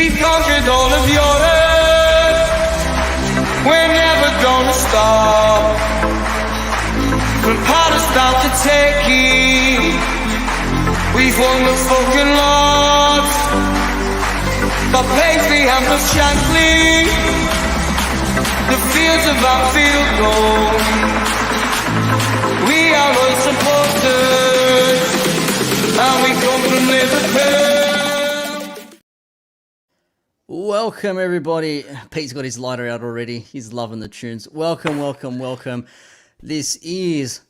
We've conquered all of Europe. We're never gonna stop. From Palestine to Turkey, we've won the fucking lot. The Paisley and the Shankly, the fields of Anfield gold. We are all supporters, and we come from Liverpool. Welcome everybody. Pete's got his lighter out already. He's loving the tunes. Welcome. This is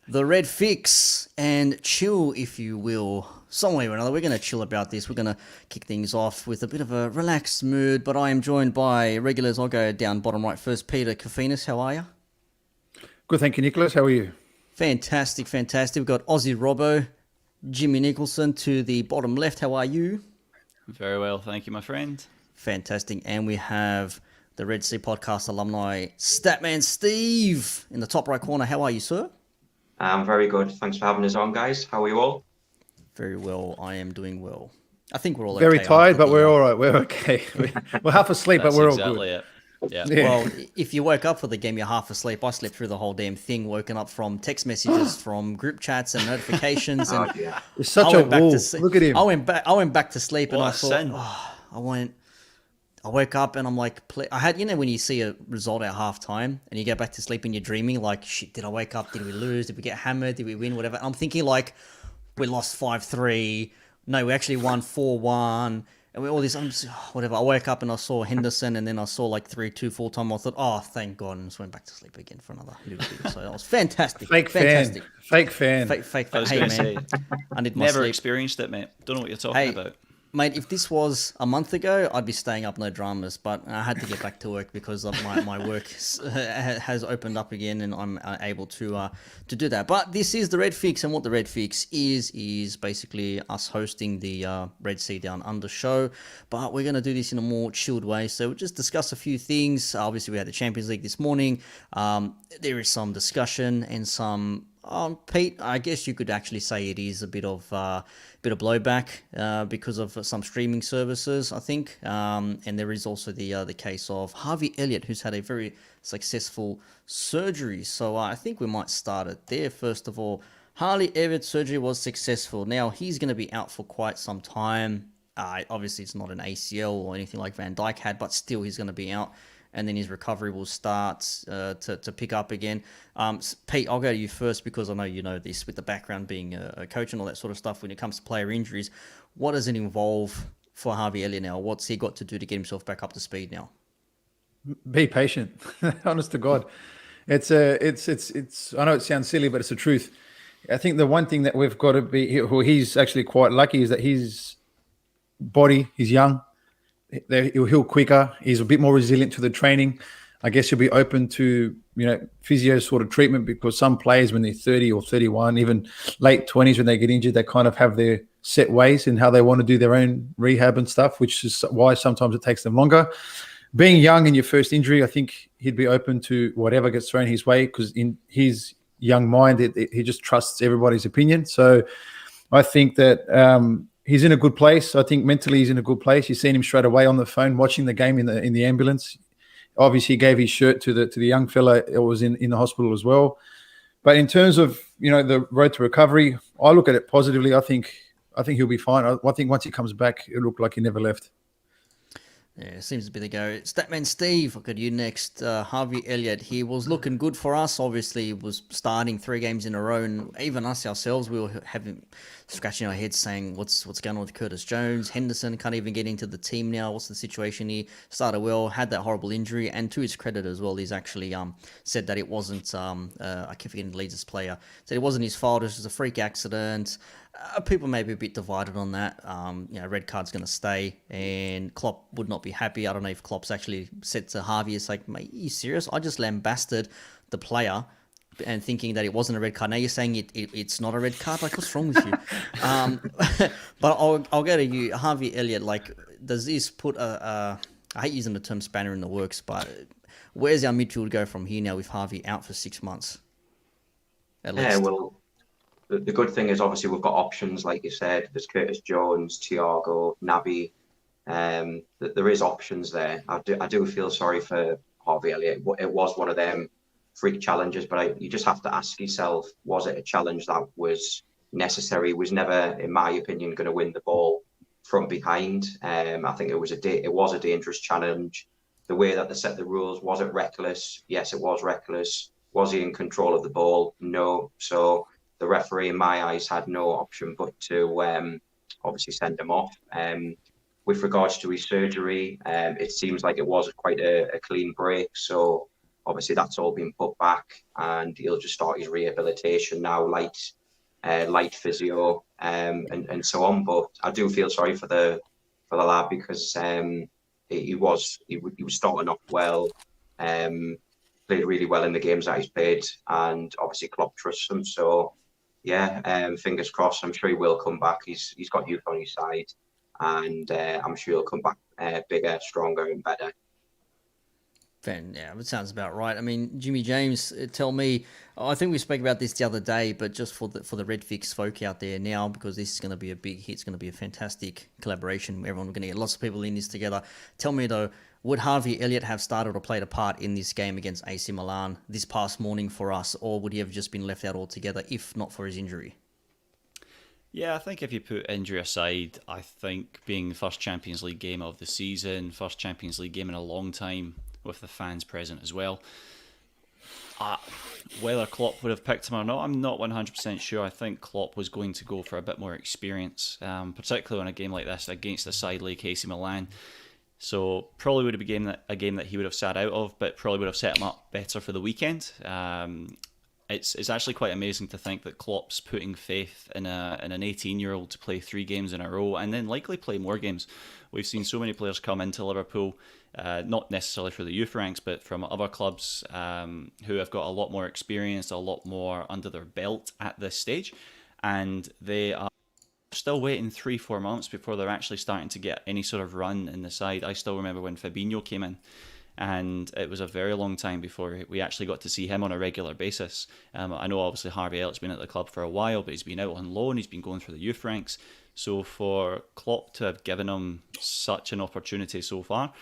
the Redfix, and chill, if you will. Some way or another, we're going to chill about this. We're going to kick things off with a bit of a relaxed mood, but I am joined by regulars. I'll go down bottom right first. Peter Kofinas, how are you? Good, thank you, Nicholas. How are you? Fantastic. We've got Aussie Robbo, Jimmy Nicholson to the bottom left. How are you? Very well, thank you, my friend. Fantastic. And we have the Red Sea Podcast alumni, Statman Steve, in the top right corner. How are you, sir? I'm very good. Thanks for having us on, guys. How are you all? Very well. I am doing well. I think we're all very okay tired, but we're all right. We're okay. We're half asleep, but we're all exactly good. Yeah. Well, if you woke up for the game, you're half asleep. I slept through the whole damn thing, woken up from text messages, from group chats and notifications. And It's such a wolf. Look at him. I went back to sleep, and What I a thought, sin. I woke up and I'm like, I had, when you see a result at halftime and you go back to sleep and you're dreaming like, shit, did I wake up? Did we lose? Did we get hammered? Did we win? Whatever. And I'm thinking like, we lost 5-3. No, we actually won 4-1. And all this, I'm just, whatever. I woke up and I saw Henderson, and then I saw like 3-2 full time. I thought, oh, thank God, and just went back to sleep again for another little bit. So that was fantastic. Fake fan. Fake I was Hey, going to man, say, I need my never sleep. experienced it, mate. Don't know what you're talking about. Mate, if this was a month ago, I'd be staying up, no dramas. But I had to get back to work because of my work has opened up again, and I'm able to do that. But this is the Redfix, and what the Redfix is basically us hosting the Red Sea Down Under show. But we're going to do this in a more chilled way. So we'll just discuss a few things. Obviously, we had the Champions League this morning. There is some discussion and some. Pete, I guess you could actually say it is a bit of blowback because of some streaming services, I think. And there is also the case of Harvey Elliott, who's had a very successful surgery. So I think we might start it there. First of all, Harvey Elliott's surgery was successful. Now, he's going to be out for quite some time. Obviously, it's not an ACL or anything like Van Dijk had, but still he's going to be out. And then his recovery will start to pick up again. Pete, I'll go to you first because I know you know this with the background being a coach and all that sort of stuff. When it comes to player injuries, what does it involve for Harvey Elliott now? What's he got to do to get himself back up to speed now? Be patient. Honest to God, it's. I know it sounds silly, but it's the truth. I think the one thing that we've got to be, well, he's actually quite lucky, is that his body, he's young. He'll heal quicker. He's a bit more resilient to the training. I guess he'll be open to, physio sort of treatment, because some players when they're 30 or 31, even late 20s, when they get injured, they kind of have their set ways in how they want to do their own rehab and stuff, which is why sometimes it takes them longer. Being young in your first injury, I think he'd be open to whatever gets thrown his way, because in his young mind, he just trusts everybody's opinion. So I think that he's in a good place. I think mentally he's in a good place. You've seen him straight away on the phone watching the game in the ambulance. Obviously, he gave his shirt to the young fella that was in the hospital as well. But in terms of the road to recovery, I look at it positively. I think he'll be fine. I think once he comes back, it'll look like he never left. Yeah, seems to be the go. Statman Steve, I'll go to you next. Harvey Elliott, he was looking good for us. Obviously, he was starting 3 games in a row, and even us ourselves, we were having scratching our heads saying, what's going on with Curtis Jones? Henderson can't even get into the team now. What's the situation here? Started well, had that horrible injury, and to his credit as well, he's actually said that it wasn't, I keep forgetting the Leeds player, said it wasn't his fault, it was just a freak accident. People may be a bit divided on that. Red card's going to stay, and Klopp would not be happy. I don't know if Klopp's actually said to Harvey, it's like, mate, are you serious? I just lambasted the player and thinking that it wasn't a red card. Now you're saying it's not a red card? Like, what's wrong with you? But I'll go to you. Harvey Elliott, like, does this put I hate using the term spanner in the works, but where's our midfield go from here now with Harvey out for 6 months? At least. Yeah, well, the good thing is obviously we've got options, like you said. There's Curtis Jones, Thiago, Naby. that there is options there. I do feel sorry for Harvey Elliott. It was one of them freak challenges, but you just have to ask yourself, was it a challenge that was necessary? He was never, in my opinion, going to win the ball from behind. I think it was a dangerous challenge. The way that they set the rules, was it reckless? Yes, it was reckless. Was he in control of the ball? No. So the referee, in my eyes, had no option but to obviously send him off. With regards to his surgery, it seems like it was quite a clean break. So obviously that's all been put back, and he'll just start his rehabilitation now, light physio, and so on. But I do feel sorry for the lad, because he was starting off well, played really well in the games that he's played, and obviously Klopp trusts him. So yeah, fingers crossed. I'm sure he will come back. He's got youth on his side, and I'm sure he'll come back bigger, stronger, and better. Yeah, it sounds about right. I mean, Jimmy James, tell me. I think we spoke about this the other day, but just for the Redfix folk out there now, because this is going to be a big hit. It's going to be a fantastic collaboration. Everyone, we're going to get lots of people in this together. Tell me though, would Harvey Elliott have started or played a part in this game against AC Milan this past morning for us, or would he have just been left out altogether if not for his injury? Yeah, I think if you put injury aside, I think being the first Champions League game of the season, first Champions League game in a long time, with the fans present as well. Whether Klopp would have picked him or not, I'm not 100% sure. I think Klopp was going to go for a bit more experience, particularly on a game like this against a side like AC Milan. So probably would have been a game that he would have sat out of, but probably would have set him up better for the weekend. It's actually quite amazing to think that Klopp's putting faith in an 18-year-old to play 3 games in a row and then likely play more games. We've seen so many players come into Liverpool, not necessarily for the youth ranks, but from other clubs who have got a lot more experience, a lot more under their belt at this stage, and they are still waiting 3-4 months before they're actually starting to get any sort of run in the side. I still remember when Fabinho came in, and it was a very long time before we actually got to see him on a regular basis. I know obviously Harvey Elliott's been at the club for a while, but he's been out on loan, he's been going through the youth ranks. So for Klopp to have given him such an opportunity so far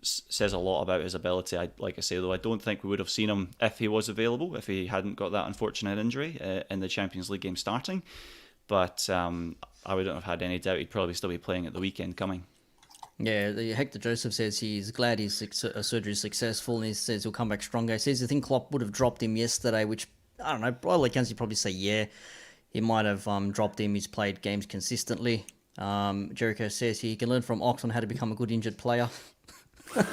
says a lot about his ability. Like I say, though, I don't think we would have seen him if he was available, if he hadn't got that unfortunate injury in the Champions League game starting. But I wouldn't have had any doubt he'd probably still be playing at the weekend coming. Yeah, Hector Joseph says he's glad his surgery is successful, and he says he'll come back stronger. He says I think Klopp would have dropped him yesterday, which, I don't know, by all accounts, he'd probably say yeah. He might have dropped him. He's played games consistently. Jericho says he can learn from Ox on how to become a good injured player. Shout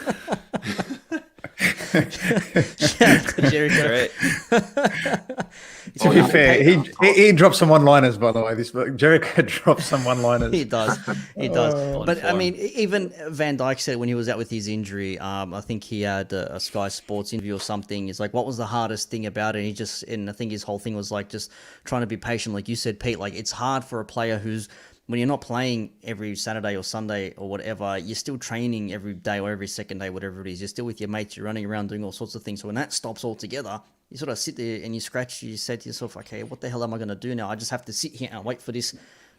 out to Jericho. Great. To be fair, he dropped some one-liners, by the way. This Jericho dropped some one-liners. He does. But I mean, even Van Dijk said when he was out with his injury, I think he had a Sky Sports interview or something. It's like, what was the hardest thing about it? And I think his whole thing was like just trying to be patient. Like you said, Pete, like it's hard for a player who's, when you're not playing every Saturday or Sunday or whatever, you're still training every day or every second day, whatever it is. You're still with your mates, you're running around doing all sorts of things. So when that stops altogether, you sort of sit there and you say to yourself, okay, what the hell am I going to do now? I just have to sit here and wait for this,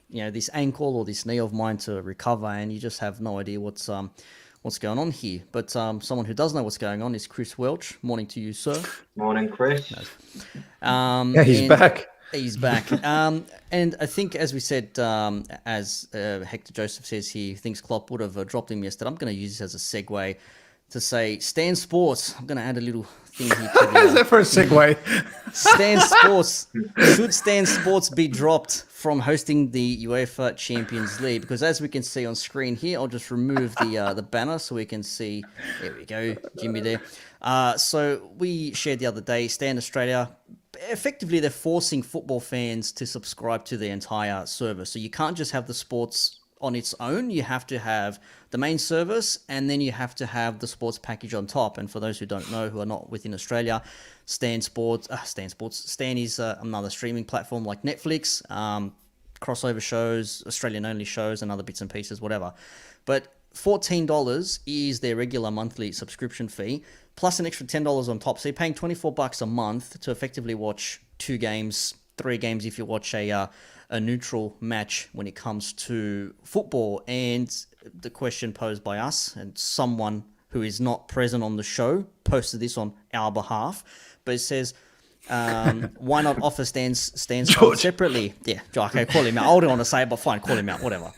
this ankle or this knee of mine to recover, and you just have no idea what's going on here. But someone who does know what's going on is Chris Welch. Morning to you, sir. Morning, Chris. Yeah, he's back. He's back. And I think, as we said, as Hector Joseph says, he thinks Klopp would have dropped him yesterday. I'm going to use this as a segue to say Stan Sports. I'm going to add a little thing here to the, Is that for a segue? Stan Sports. Should Stan Sports be dropped from hosting the UEFA Champions League? Because as we can see on screen here, I'll just remove the banner so we can see. There we go, Jimmy there. So we shared the other day, Stan Australia. Effectively, they're forcing football fans to subscribe to the entire service. So you can't just have the sports on its own. You have to have the main service, and then you have to have the sports package on top. And for those who don't know, who are not within Australia, Stan is another streaming platform like Netflix, crossover shows, Australian-only shows, and other bits and pieces, whatever. But $14 is their regular monthly subscription fee, plus an extra $10 on top. So you're paying $24 a month to effectively watch 2 games, 3 games if you watch a a neutral match when it comes to football. And the question posed by us and someone who is not present on the show posted this on our behalf, but it says, why not offer stands separately? Yeah, okay, call him out. I wouldn't want to say it, but fine, call him out, whatever.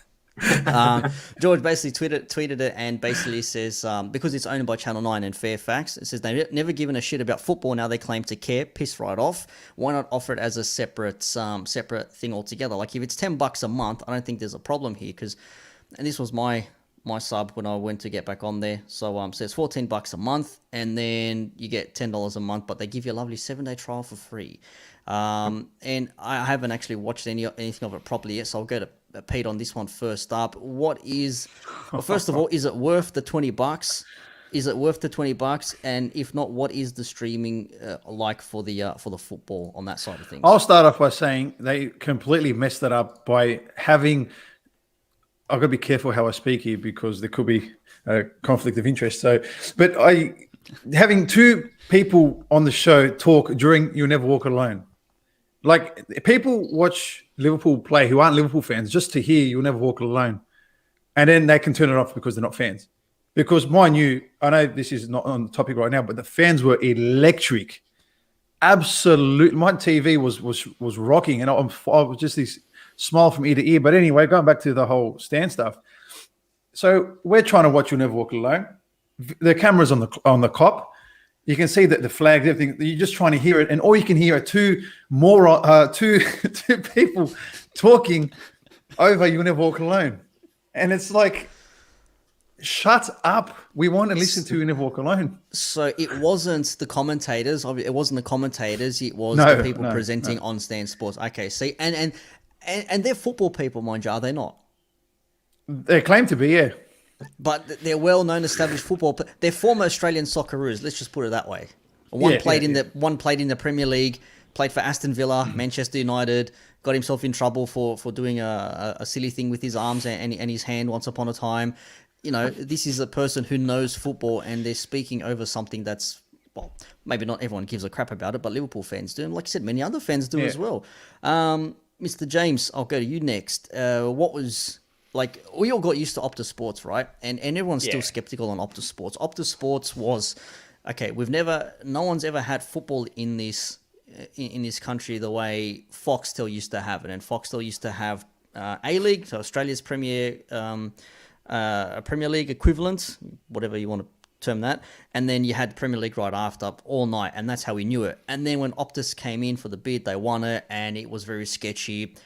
George basically tweeted it and basically says, because it's owned by Channel 9 and Fairfax, it says they've never given a shit about football, now they claim to care, piss right off. Why not offer it as a separate thing altogether? Like, if it's $10 a month, I don't think there's a problem here, because, and this was my sub when I went to get back on there. So so it's $14 a month, and then you get $10 a month, but they give you a lovely 7-day trial for free. And I haven't actually watched anything of it properly yet, so I'll go to Pete on this one first up. First of all, is it worth the $20? Is it worth the $20? And if not, what is the streaming like for the football on that side of things? I'll start off by saying they completely messed it up by having. I've got to be careful how I speak here because there could be a conflict of interest. So, but having two people on the show talk during "You'll Never Walk Alone," like people watch Liverpool play who aren't Liverpool fans just to hear "You'll Never Walk Alone," and then they can turn it off because they're not fans. Because mind you, I know this is not on the topic right now, but the fans were electric. Absolutely, my TV was rocking, and I was just this smile from ear to ear. But anyway, going back to the whole stand stuff. So we're trying to watch "You'll Never Walk Alone." The camera's on the cop. You can see that the flags, everything. You're just trying to hear it, and all you can hear are two people talking over "You'll Never Walk Alone," and it's like, shut up. We want to listen to "You'll Never Walk Alone." So it wasn't the commentators. It wasn't the commentators. It was the people presenting on Stand Sports. Okay, see, and they're football people, mind you, are they not? They claim to be, yeah. But they're well-known, established football. They're former Australian Socceroos. Let's just put it that way. One played in the Premier League, played for Aston Villa, Manchester United. Got himself in trouble for doing a silly thing with his arms and his hand once upon a time. You know, this is a person who knows football, and they're speaking over something that's, well, maybe not everyone gives a crap about it, but Liverpool fans do, and like I said, many other fans do as well. Mr. James, I'll go to you next. What was, like, we all got used to Optus Sports, right? And everyone's still skeptical on Optus Sports. Optus Sports was, okay, no one's ever had football in this country the way Foxtel used to have it. And Foxtel used to have A-League, so Australia's Premier League equivalent, whatever you want to term that, and then you had Premier League right after all night, and that's how we knew it. And then when Optus came in for the bid, they won it, and it was very sketchy.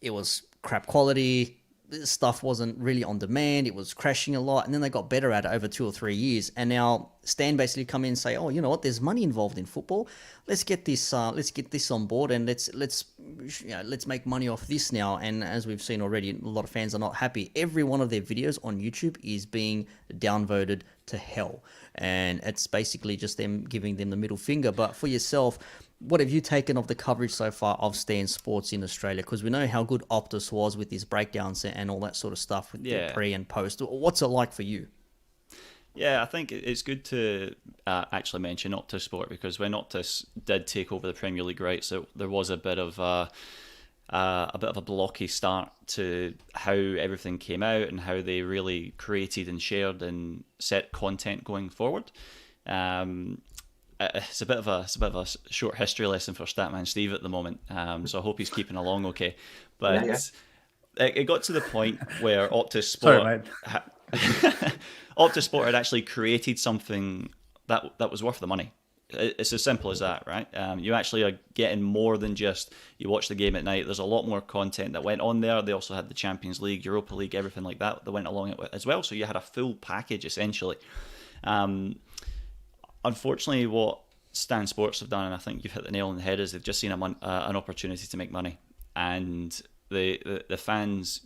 It was crap quality. This stuff wasn't really on demand. It was crashing a lot, and then they got better at it over 2 or 3 years. And now Stan basically come in and say, "Oh, you know what? There's money involved in football. Let's get this on board, and let's make money off this now." And as we've seen already, a lot of fans are not happy. Every one of their videos on YouTube is being downvoted to hell, and it's basically just them giving them the middle finger. But for yourself, what have you taken of the coverage so far of Stan Sports in Australia? Because we know how good Optus was with his breakdowns and all that sort of stuff with the pre and post. What's it like for you? Yeah, I think it's good to actually mention Optus Sport, because when Optus did take over the Premier League rights, there was a bit of a blocky start to how everything came out and how they really created and shared and set content going forward. It's a bit of a short history lesson for Statman Steve at the moment, so I hope he's keeping along okay. But it got to the point where Optus Sport, Optus Sport had actually created something that was worth the money. It's as simple as that, right? You actually are getting more than just you watch the game at night. There's a lot more content that went on there. They also had the Champions League, Europa League, everything like that went along it as well. So you had a full package essentially. Unfortunately, what Stan Sports have done, and I think you've hit the nail on the head, is they've just seen an opportunity to make money. And the fans,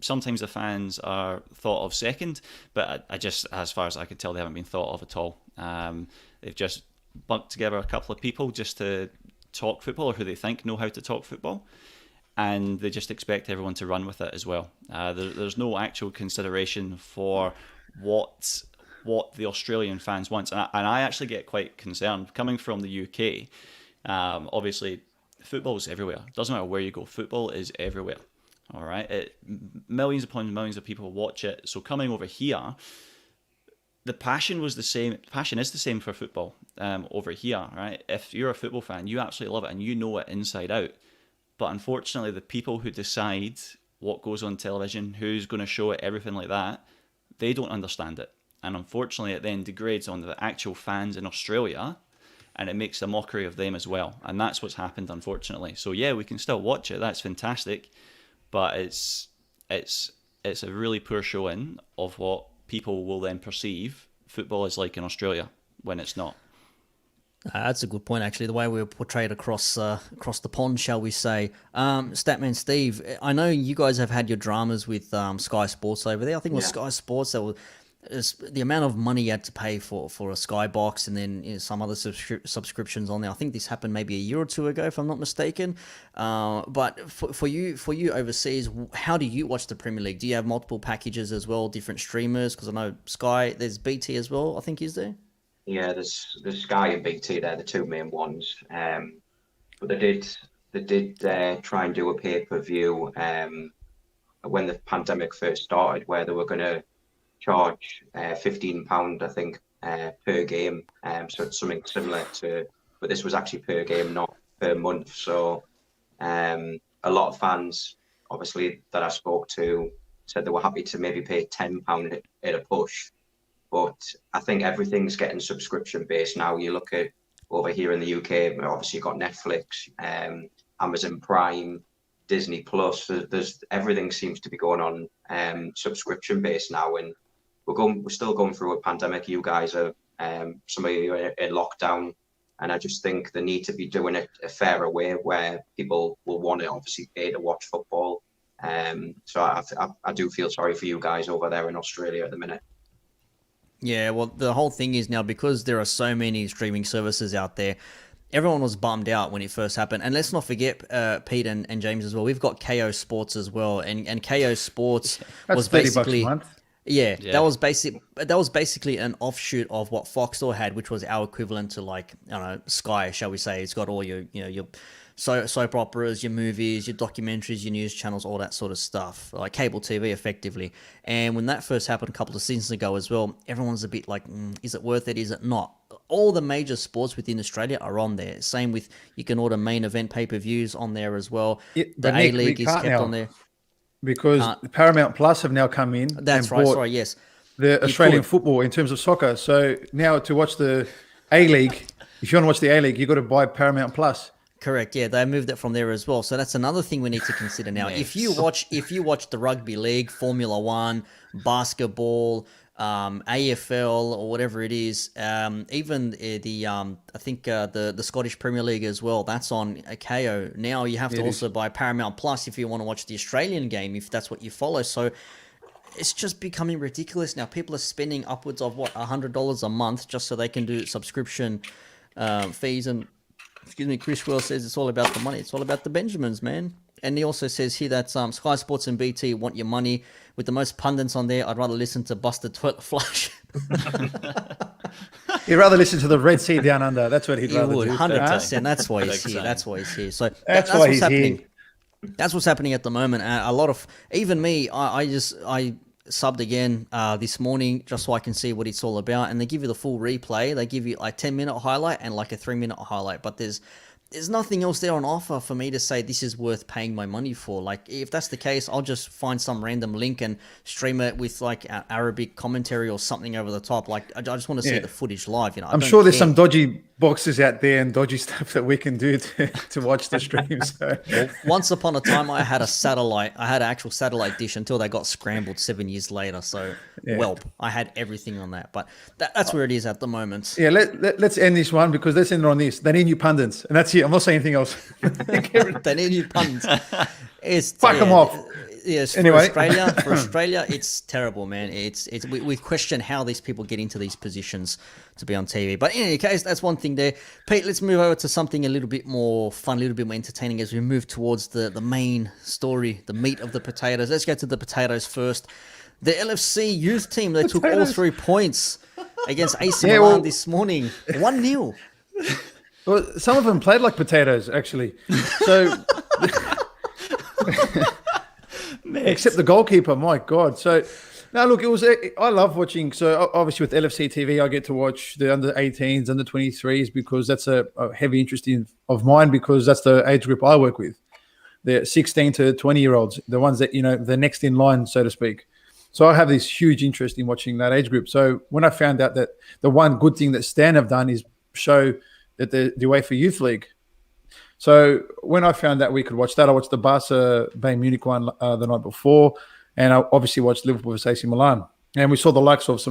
sometimes the fans are thought of second, but I just, as far as I could tell, they haven't been thought of at all. They've just bunked together a couple of people just to talk football, or who they think know how to talk football, and they just expect everyone to run with it as well. There's no actual consideration for what the Australian fans want, and I actually get quite concerned coming from the UK. Obviously, football's everywhere. Doesn't matter where you go. Football is everywhere. All right, millions upon millions of people watch it. So coming over here, the passion was the same. Passion is the same for football over here, right? If you're a football fan, you absolutely love it and you know it inside out. But unfortunately, the people who decide what goes on television, who's going to show it, everything like that, they don't understand it. And unfortunately, it then degrades on the actual fans in Australia, and it makes a mockery of them as well. And that's what's happened, unfortunately. So yeah, we can still watch it. That's fantastic. But it's a really poor showing of what people will then perceive football is like in Australia when it's not. That's a good point, actually. The way we were portrayed across the pond, shall we say? Statman Steve, I know you guys have had your dramas with Sky Sports over there. I think it was Sky Sports that was the amount of money you had to pay for a Sky box, and then some other subscriptions on there. I think this happened maybe a year or two ago, if I'm not mistaken. But for you overseas, how do you watch the Premier League? Do you have multiple packages as well, different streamers? Because I know Sky, there's BT as well, I think, is there? Yeah, there's Sky and BT. They're the two main ones. But they did try and do a pay-per-view when the pandemic first started, where they were going to charge £15, I think, per game. So it's something similar to, but this was actually per game, not per month. So a lot of fans, obviously, that I spoke to said they were happy to maybe pay £10 at a push. But I think everything's getting subscription based now. You look at over here in the UK, obviously you've got Netflix, Amazon Prime, Disney Plus. There's everything seems to be going on subscription based now, and we're still going through a pandemic. You guys are some of you are in lockdown, and I just think they need to be doing it a fairer way where people will want to obviously pay to watch football. So I do feel sorry for you guys over there in Australia at the minute. Yeah, well, the whole thing is now, because there are so many streaming services out there, everyone was bummed out when it first happened. And let's not forget, Pete and James as well, we've got KO Sports as well. And KO Sports was basically... $30 a month. Yeah, that was basically an offshoot of what Foxtel had, which was our equivalent to, like, I don't know, Sky, shall we say. It's got all your soap operas, your movies, your documentaries, your news channels, all that sort of stuff, like cable TV effectively. And when that first happened a couple of seasons ago as well, everyone's a bit like, is it worth it? Is it not? All the major sports within Australia are on there. Same with, you can order main event pay-per-views on there as well. The A-League is kept on there. Because Paramount Plus have now come in. That's right, sorry, yes. The Australian football in terms of soccer. So now to watch the A-League, if you want to watch the A-League, you've got to buy Paramount Plus. Correct. Yeah, they moved it from there as well. So that's another thing we need to consider now. If you watch the rugby league, Formula One, basketball, AFL, or whatever it is, even I think the Scottish Premier League as well, that's on KO. Now you have to also buy Paramount Plus if you want to watch the Australian game, if that's what you follow. So it's just becoming ridiculous now. People are spending upwards of $100 a month just so they can do subscription fees. And excuse me, Chris Well says it's all about the money. It's all about the Benjamins, man. And he also says here that Sky Sports and BT want your money. With the most pundits on there, I'd rather listen to Busted Toilet Flush. He'd rather listen to the Red Sea Down Under. That's what he'd rather do. 100%. That's why he's here. That's why he's here. So that's why he's happening. Here. That's what's happening at the moment. A lot of, even me, I subbed again this morning just so I can see what it's all about, and they give you the full replay. They give you like 10-minute highlight and like a 3-minute highlight, but there's nothing else there on offer for me to say this is worth paying my money for. Like, if that's the case, I'll just find some random link and stream it with like Arabic commentary or something over the top. Like, I just want to see the footage live. I'm sure there's some dodgy boxes out there and dodgy stuff that we can do to watch the stream. So. Well, once upon a time, I had an actual satellite dish until they got scrambled 7 years later. So, I had everything on that. But that's where it is at the moment. Yeah, let's end this one, because let's end it on this. They need new pundits, and that's it. I'm not saying anything else. They need new pundits. Fuck them off. Yes, anyway. For Australia, it's terrible, man. We question how these people get into these positions to be on TV. But in any case, that's one thing there. Pete, let's move over to something a little bit more fun, a little bit more entertaining as we move towards the main story, the meat of the potatoes. Let's go to the potatoes first. The LFC youth team, they took all 3 points against AC Milan this morning. 1-0. Well, some of them played like potatoes, actually. So, except the goalkeeper, my God. So, no, look, I love watching. So, obviously, with LFC TV, I get to watch the under 18s, under 23s, because that's a heavy interest of mine, because that's the age group I work with. The 16 to 20-year-olds, the ones that, the next in line, so to speak. So I have this huge interest in watching that age group. So when I found out that the one good thing that Stan have done is show that the UEFA Youth League. So when I found that we could watch that, I watched the Barca Bayern Munich one the night before, and I obviously watched Liverpool vs AC Milan. And we saw the likes of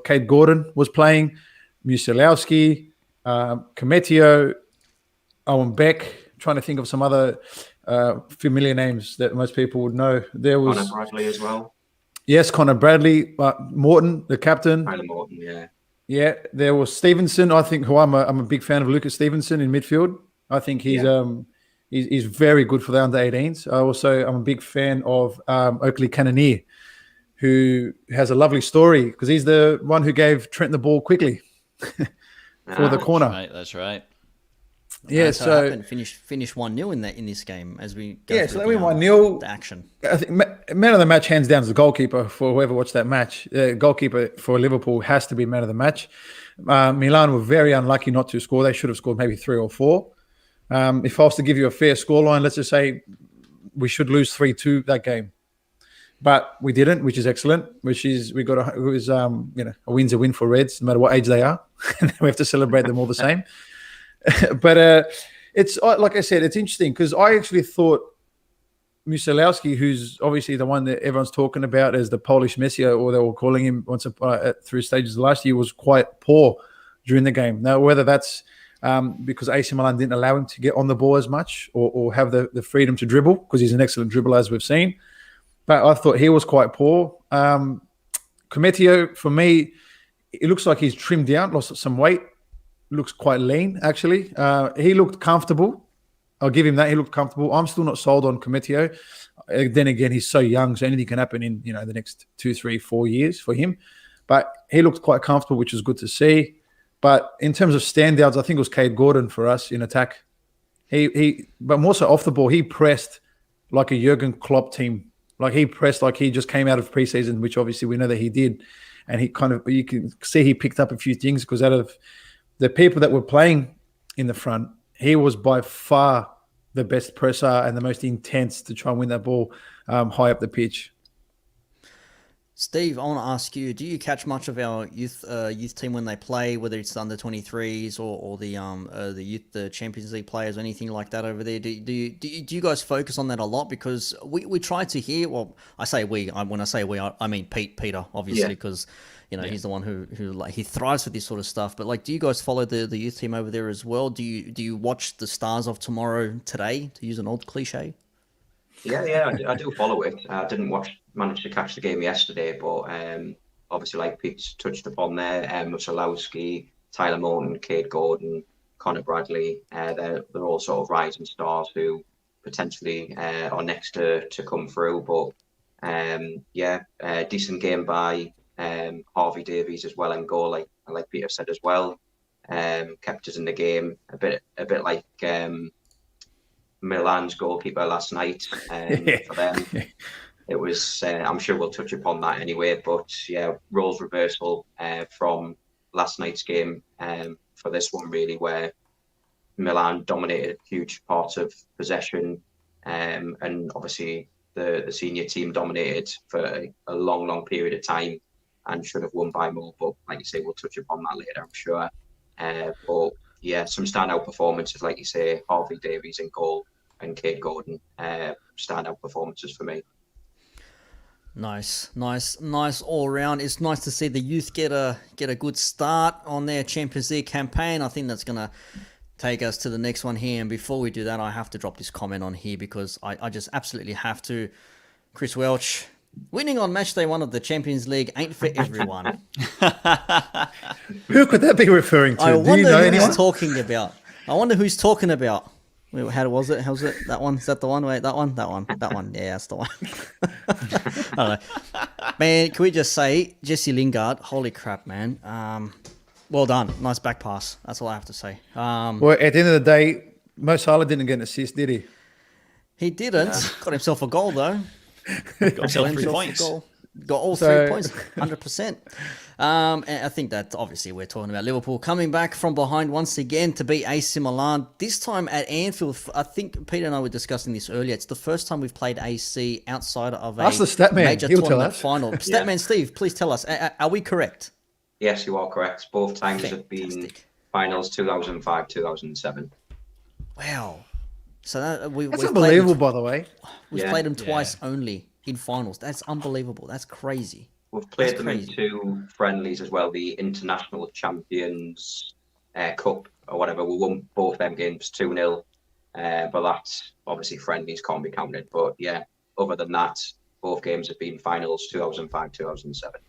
Cade Gordon was playing, Musialowski, Kometio, Owen Beck. Trying to think of some other familiar names that most people would know. There was Connor Bradley as well. Yes, Connor Bradley, Morton, the captain. Tyler Morton, yeah. Yeah, there was Stevenson. I think I'm a big fan of Lucas Stevenson in midfield. I think he's very good for the under 18s. I'm a big fan of Oakley Cannonier, who has a lovely story because he's the one who gave Trent the ball quickly for the corner. That's right. Yeah, so it happened. Finished 1-0 in this game as we go so through they win 1-0. The action. I think man of the match hands down is the goalkeeper for whoever watched that match. Goalkeeper for Liverpool has to be man of the match. Milan were very unlucky not to score. They should have scored maybe 3 or 4. If I was to give you a fair scoreline, let's just say we should lose 3-2 that game, but we didn't, which is excellent. A win's a win for Reds, no matter what age they are, and we have to celebrate them all the same. But it's like I said, it's interesting because I actually thought Musialowski, who's obviously the one that everyone's talking about as the Polish Messi, or they were calling him once through stages last year, was quite poor during the game. Now, whether that's because AC Milan didn't allow him to get on the ball as much or have the freedom to dribble, because he's an excellent dribbler, as we've seen. But I thought he was quite poor. Kometio, for me, it looks like he's trimmed down, lost some weight. Looks quite lean, actually. He looked comfortable. I'll give him that. He looked comfortable. I'm still not sold on Kometio. Then again, he's so young, so anything can happen in the next 2, 3, 4 years for him. But he looked quite comfortable, which is good to see. But in terms of standouts, I think it was Cade Gordon for us in attack. But more so off the ball, he pressed like a Jurgen Klopp team. Like he pressed like he just came out of preseason, which obviously we know that he did. And you can see he picked up a few things because out of the people that were playing in the front, he was by far the best presser and the most intense to try and win that ball high up the pitch. Steve, I want to ask you: do you catch much of our youth team when they play, whether it's the under 23s or the Champions League players or anything like that over there? Do you guys focus on that a lot? Because we try to hear. Well, I say we. When I say we, I mean Peter, obviously, because he's the one who like he thrives with this sort of stuff. But do you guys follow the youth team over there as well? Do you watch the Stars of Tomorrow today, to use an old cliche? Yeah, I do follow it. I didn't manage to catch the game yesterday, but obviously, like Pete's touched upon there, Musialowski, Tyler Morton, Cade Gordon, Connor Bradley, they're all sort of rising stars who potentially are next to come through. But decent game by Harvey Davies as well in goal, like Peter said as well. Kept us in the game a bit like Milan's goalkeeper last night. For them, it was. I'm sure we'll touch upon that anyway. But roles reversal from last night's game for this one, really, where Milan dominated huge parts of possession, and obviously the senior team dominated for a long period of time and should have won by more. But like you say, we'll touch upon that later, I'm sure. But yeah, some standout performances, like you say, Harvey Davies in goal and Cade Gordon, standout performances for me. Nice all round. It's nice to see the youth get a good start on their Champions League campaign. I think that's gonna take us to the next one here. And before we do that, I have to drop this comment on here because I just absolutely have to. Chris Welch, winning on match day 1 of the Champions League ain't for everyone. Who could that be referring to? I Do wonder you know who anyone? he's talking about. I wonder who's talking about. Wait, how was it? How's it? That one? Is that the one? Wait, that one? Yeah, that's the one. I don't know. Man, can we just say, Jesse Lingard, holy crap, man. Well done. Nice back pass. That's all I have to say. Well, at the end of the day, Mo Salah didn't get an assist, did he? He didn't. Got himself a goal, though. Got himself 3 points. Got all 3 points, 100%. And I think that obviously we're talking about Liverpool coming back from behind once again to beat AC Milan. This time at Anfield. I think Peter and I were discussing this earlier. It's the first time we've played AC outside of a Ask the stat man. major He'll tell tournament us. final. Statman Steve, please tell us. Are we correct? Yes, you are correct. Both times have been Fantastic. finals 2005, 2007. Wow. So that, That's we've unbelievable, by the way. We've Yeah. played them twice only in finals. That's unbelievable. That's crazy. We've played That's them crazy. in 2 friendlies as well, the International Champions Cup or whatever. We won both them games 2-0, but that's obviously friendlies can't be counted. But yeah, other than that, both games have been finals 2005, 2007.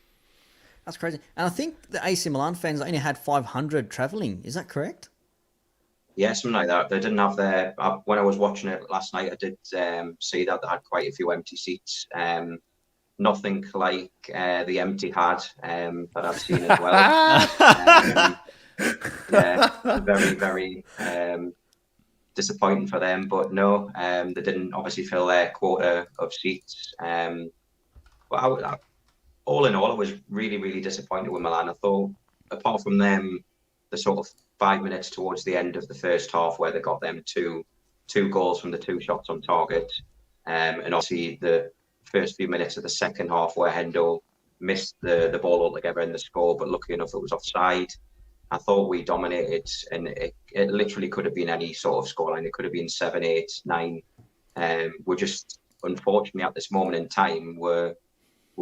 That's crazy. And I think the AC Milan fans only had 500 travelling. Is that correct? Yeah, something like that. They didn't have their. When I was watching it last night, I did see that they had quite a few empty seats. Nothing like the empty had that I've seen as well. Yeah, very, very disappointing for them. But no, they didn't obviously fill their quota of seats. But all in all, I was really, really disappointed with Milan. I thought, apart from them, the sort of 5 minutes towards the end of the first half where they got them two goals from the 2 shots on target, and obviously the first few minutes of the second half where Hendo missed the ball altogether in the score, but lucky enough it was offside. I thought we dominated, and it literally could have been any sort of scoreline. It could have been 7, 8, 9. We're just, unfortunately, at this moment in time, we're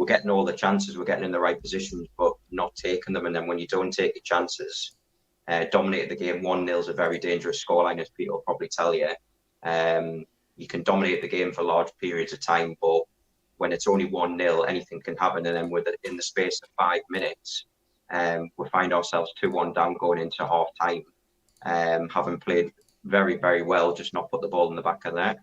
getting all the chances, we're getting in the right positions, but not taking them. And then when you don't take your chances, dominate the game 1-0 is a very dangerous scoreline, as Peter will probably tell you. You can dominate the game for large periods of time, but when it's only 1-0, anything can happen. And then in the space of 5 minutes, we find ourselves 2-1 down going into half time, having played very, very well, just not put the ball in the back of the net.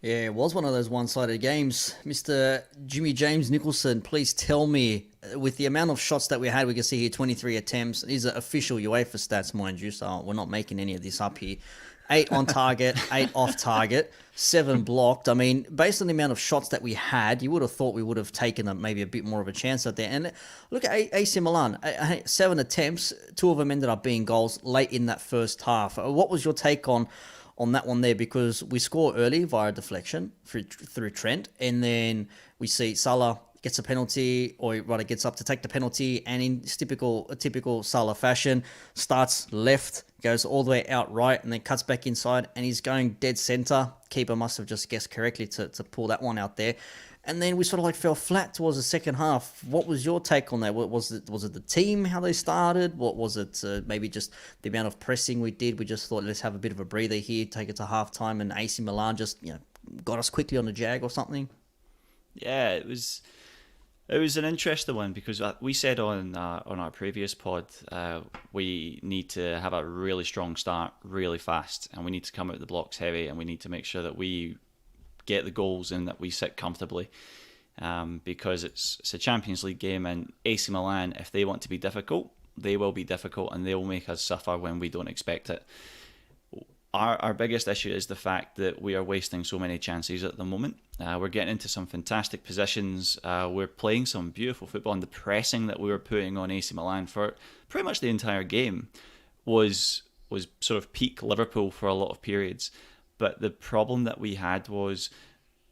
Yeah, it was one of those one-sided games. Mr. Jimmy James Nicholson, please tell me, with the amount of shots that we had, we can see here 23 attempts. These are official UEFA stats, mind you, so we're not making any of this up here. 8 on target, 8 off target, 7 blocked. I mean, based on the amount of shots that we had, you would have thought we would have taken maybe a bit more of a chance out there. And look at AC Milan, 7 attempts, 2 of them ended up being goals late in that first half. What was your take on that one there? Because we score early via deflection through Trent, and then we see Salah gets a penalty, or rather gets up to take the penalty, and in typical Salah fashion, starts left, goes all the way out right, and then cuts back inside, and he's going dead centre. Keeper must have just guessed correctly to pull that one out there. And then we sort of like fell flat towards the second half. What was your take on that? Was it the team, how they started? What was it? Maybe just the amount of pressing we did. We just thought, let's have a bit of a breather here, take it to half time, and AC Milan just got us quickly on the jag or something. Yeah, it was an interesting one, because we said on our previous pod we need to have a really strong start really fast, and we need to come out the blocks heavy, and we need to make sure that we get the goals and that we sit comfortably, because it's a Champions League game, and AC Milan, if they want to be difficult, they will be difficult, and they will make us suffer when we don't expect it. Our biggest issue is the fact that we are wasting so many chances at the moment. We're getting into some fantastic positions. We're playing some beautiful football, and the pressing that we were putting on AC Milan for pretty much the entire game was sort of peak Liverpool for a lot of periods. But the problem that we had was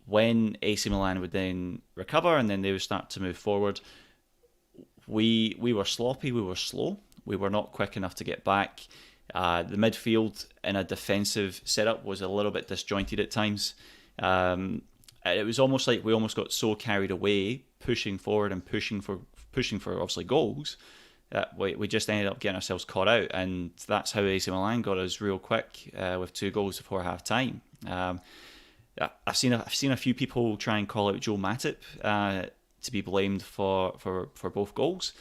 when AC Milan would then recover and then they would start to move forward, we were sloppy, we were slow, we were not quick enough to get back. The midfield in a defensive setup was a little bit disjointed at times. It was almost like we almost got so carried away pushing forward and pushing for obviously goals that we just ended up getting ourselves caught out, and that's how AC Milan got us real quick with 2 goals before half time. I've seen a few people try and call out Joe Matip to be blamed for both goals.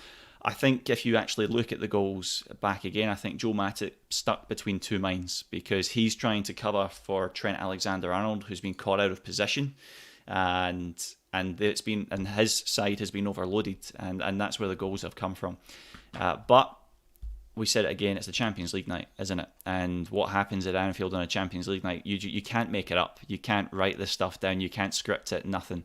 I think if you actually look at the goals back again, I think Joe Matip stuck between 2 minds, because he's trying to cover for Trent Alexander-Arnold, who's been caught out of position, and his side has been overloaded, and that's where the goals have come from. But we said it again, it's a Champions League night, isn't it? And what happens at Anfield on a Champions League night, you can't make it up. You can't write this stuff down. You can't script it, nothing.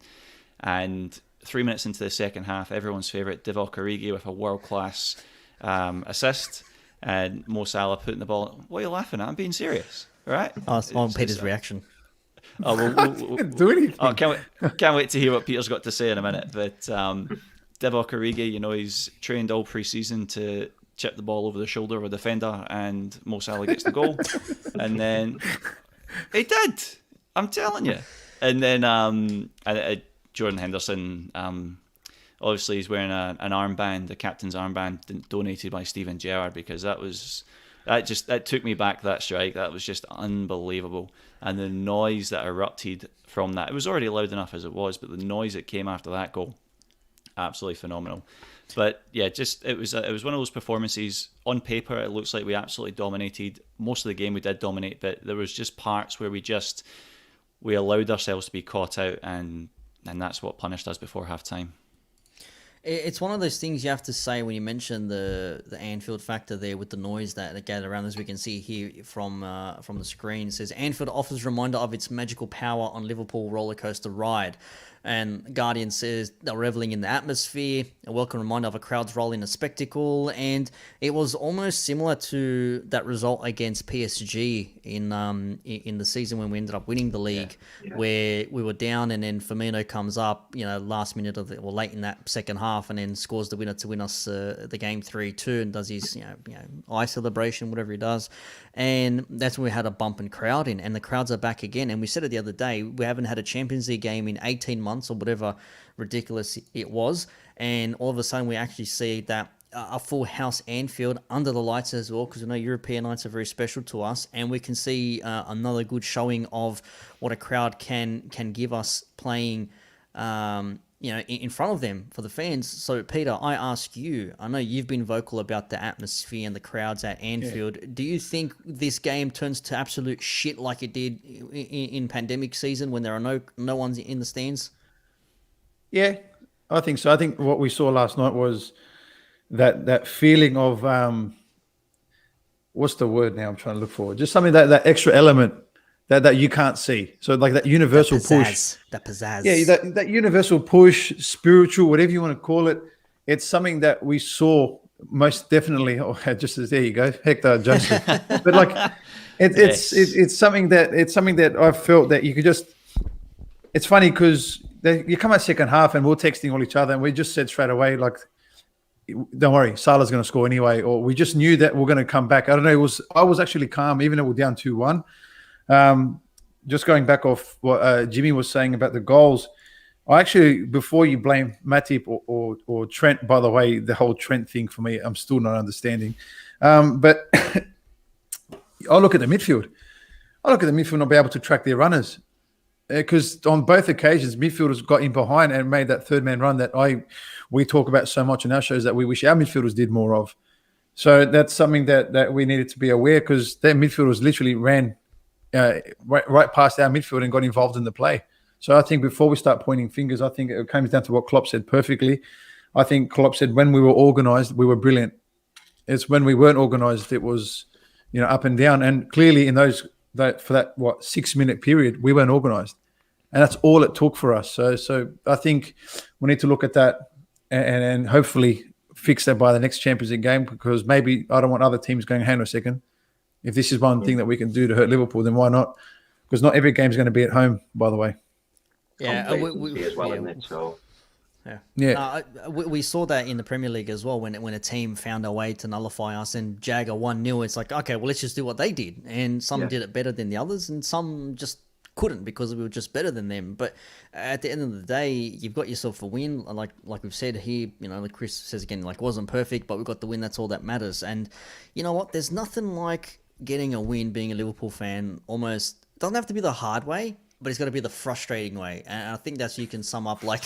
And 3 minutes into the second half, everyone's favourite, Divock Origi with a world-class assist, and Mo Salah putting the ball. What are you laughing at? I'm being serious, right? Oh, it's on Peter's reaction. Oh, we'll Do anything. Oh, can't wait to hear what Peter's got to say in a minute. But Divock Origi, he's trained all pre-season to chip the ball over the shoulder of a defender, and Mo Salah gets the goal. And then he did. I'm telling you. And then Jordan Henderson, obviously he's wearing an armband, the captain's armband donated by Steven Gerrard, because that took me back, that strike. That was just unbelievable. And the noise that erupted from that, it was already loud enough as it was, but the noise that came after that goal, absolutely phenomenal. But yeah, it was one of those performances. On paper, it looks like we absolutely dominated. Most of the game we did dominate, but there was just parts where we allowed ourselves to be caught out, and that's what punished us before half time. It's one of those things you have to say when you mention the Anfield factor there with the noise that gathered around, as we can see here from the screen. It says Anfield offers reminder of its magical power on Liverpool roller coaster ride. And Guardian says they're reveling in the atmosphere, a welcome reminder of a crowd's role in a spectacle. And it was almost similar to that result against PSG in the season when we ended up winning the league, where we were down and then Firmino comes up, last minute late in that second half, and then scores the winner to win us the game 3-2, and does his eye celebration, whatever he does. And that's when we had a bump in crowd in, and the crowds are back again. And we said it the other day, we haven't had a Champions League game in 18 months or whatever ridiculous it was. And all of a sudden we actually see that a full house Anfield under the lights as well, because we know European nights are very special to us, and we can see another good showing of what a crowd can give us playing in front of them for the fans. So, Peter, I ask you, I know you've been vocal about the atmosphere and the crowds at Anfield. Yeah. Do you think this game turns to absolute shit like it did in pandemic season when there are no one's in the stands? Yeah, I think so. I think what we saw last night was that feeling of, what's the word now I'm trying to look for? Just something that extra element that you can't see. So like that universal push. That pizzazz. Yeah, that universal push, spiritual, whatever you want to call it. It's something that we saw most definitely. Oh, just as there you go, Hector Joseph. But like, it's something that I've felt that you could just. It's funny because you come out second half and we're texting all each other, and we just said straight away like, don't worry, Salah's going to score anyway. Or we just knew that we're going to come back. I don't know. I was actually calm, even though we're down 2-1. Just going back off what Jimmy was saying about the goals, I actually, before you blame Matip or Trent, by the way, the whole Trent thing for me, I'm still not understanding. But I look at the midfield. Not be able to track their runners. Because on both occasions, midfielders got in behind and made that third man run that we talk about so much in our shows that we wish our midfielders did more of. So that's something that we needed to be aware, because their midfielders literally ran right past our midfield and got involved in the play. So I think before we start pointing fingers, I think it comes down to what Klopp said perfectly. I think Klopp said when we were organised, we were brilliant. It's when we weren't organised, it was up and down. And clearly in for that 6-minute period, we weren't organised, and that's all it took for us. So I think we need to look at that and hopefully fix that by the next Champions League game, because maybe I don't want other teams going, hang on a second, if this is one thing that we can do to hurt Liverpool, then why not? Because not every game is going to be at home, by the way. Yeah, we as well, isn't it? So. Yeah. We saw that in the Premier League as well when a team found a way to nullify us and jag a 1-0. It's like, okay, well, let's just do what they did. And some did it better than the others, and some just couldn't because we were just better than them. But at the end of the day, you've got yourself a win. Like we've said here, like Chris says again, like, wasn't perfect, but we got the win. That's all that matters. And you know what? There's nothing like getting a win, being a Liverpool fan. Almost doesn't have to be the hard way, but it's got to be the frustrating way. And I think that's, you can sum up like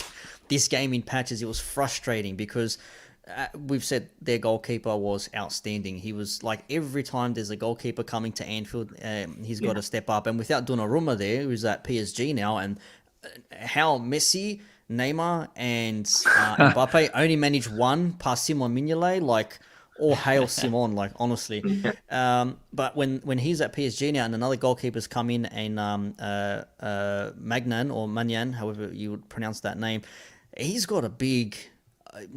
this game in patches. It was frustrating because we've said their goalkeeper was outstanding. He was like, every time there's a goalkeeper coming to Anfield, he's got to step up. And without Donnarumma there, who's at PSG now, and how Messi, Neymar, and Mbappe only managed one past Simon Mignolet, like all hail Simon, like honestly. But when he's at PSG now and another goalkeeper's come in and Magnan, however you would pronounce that name, he's got a big,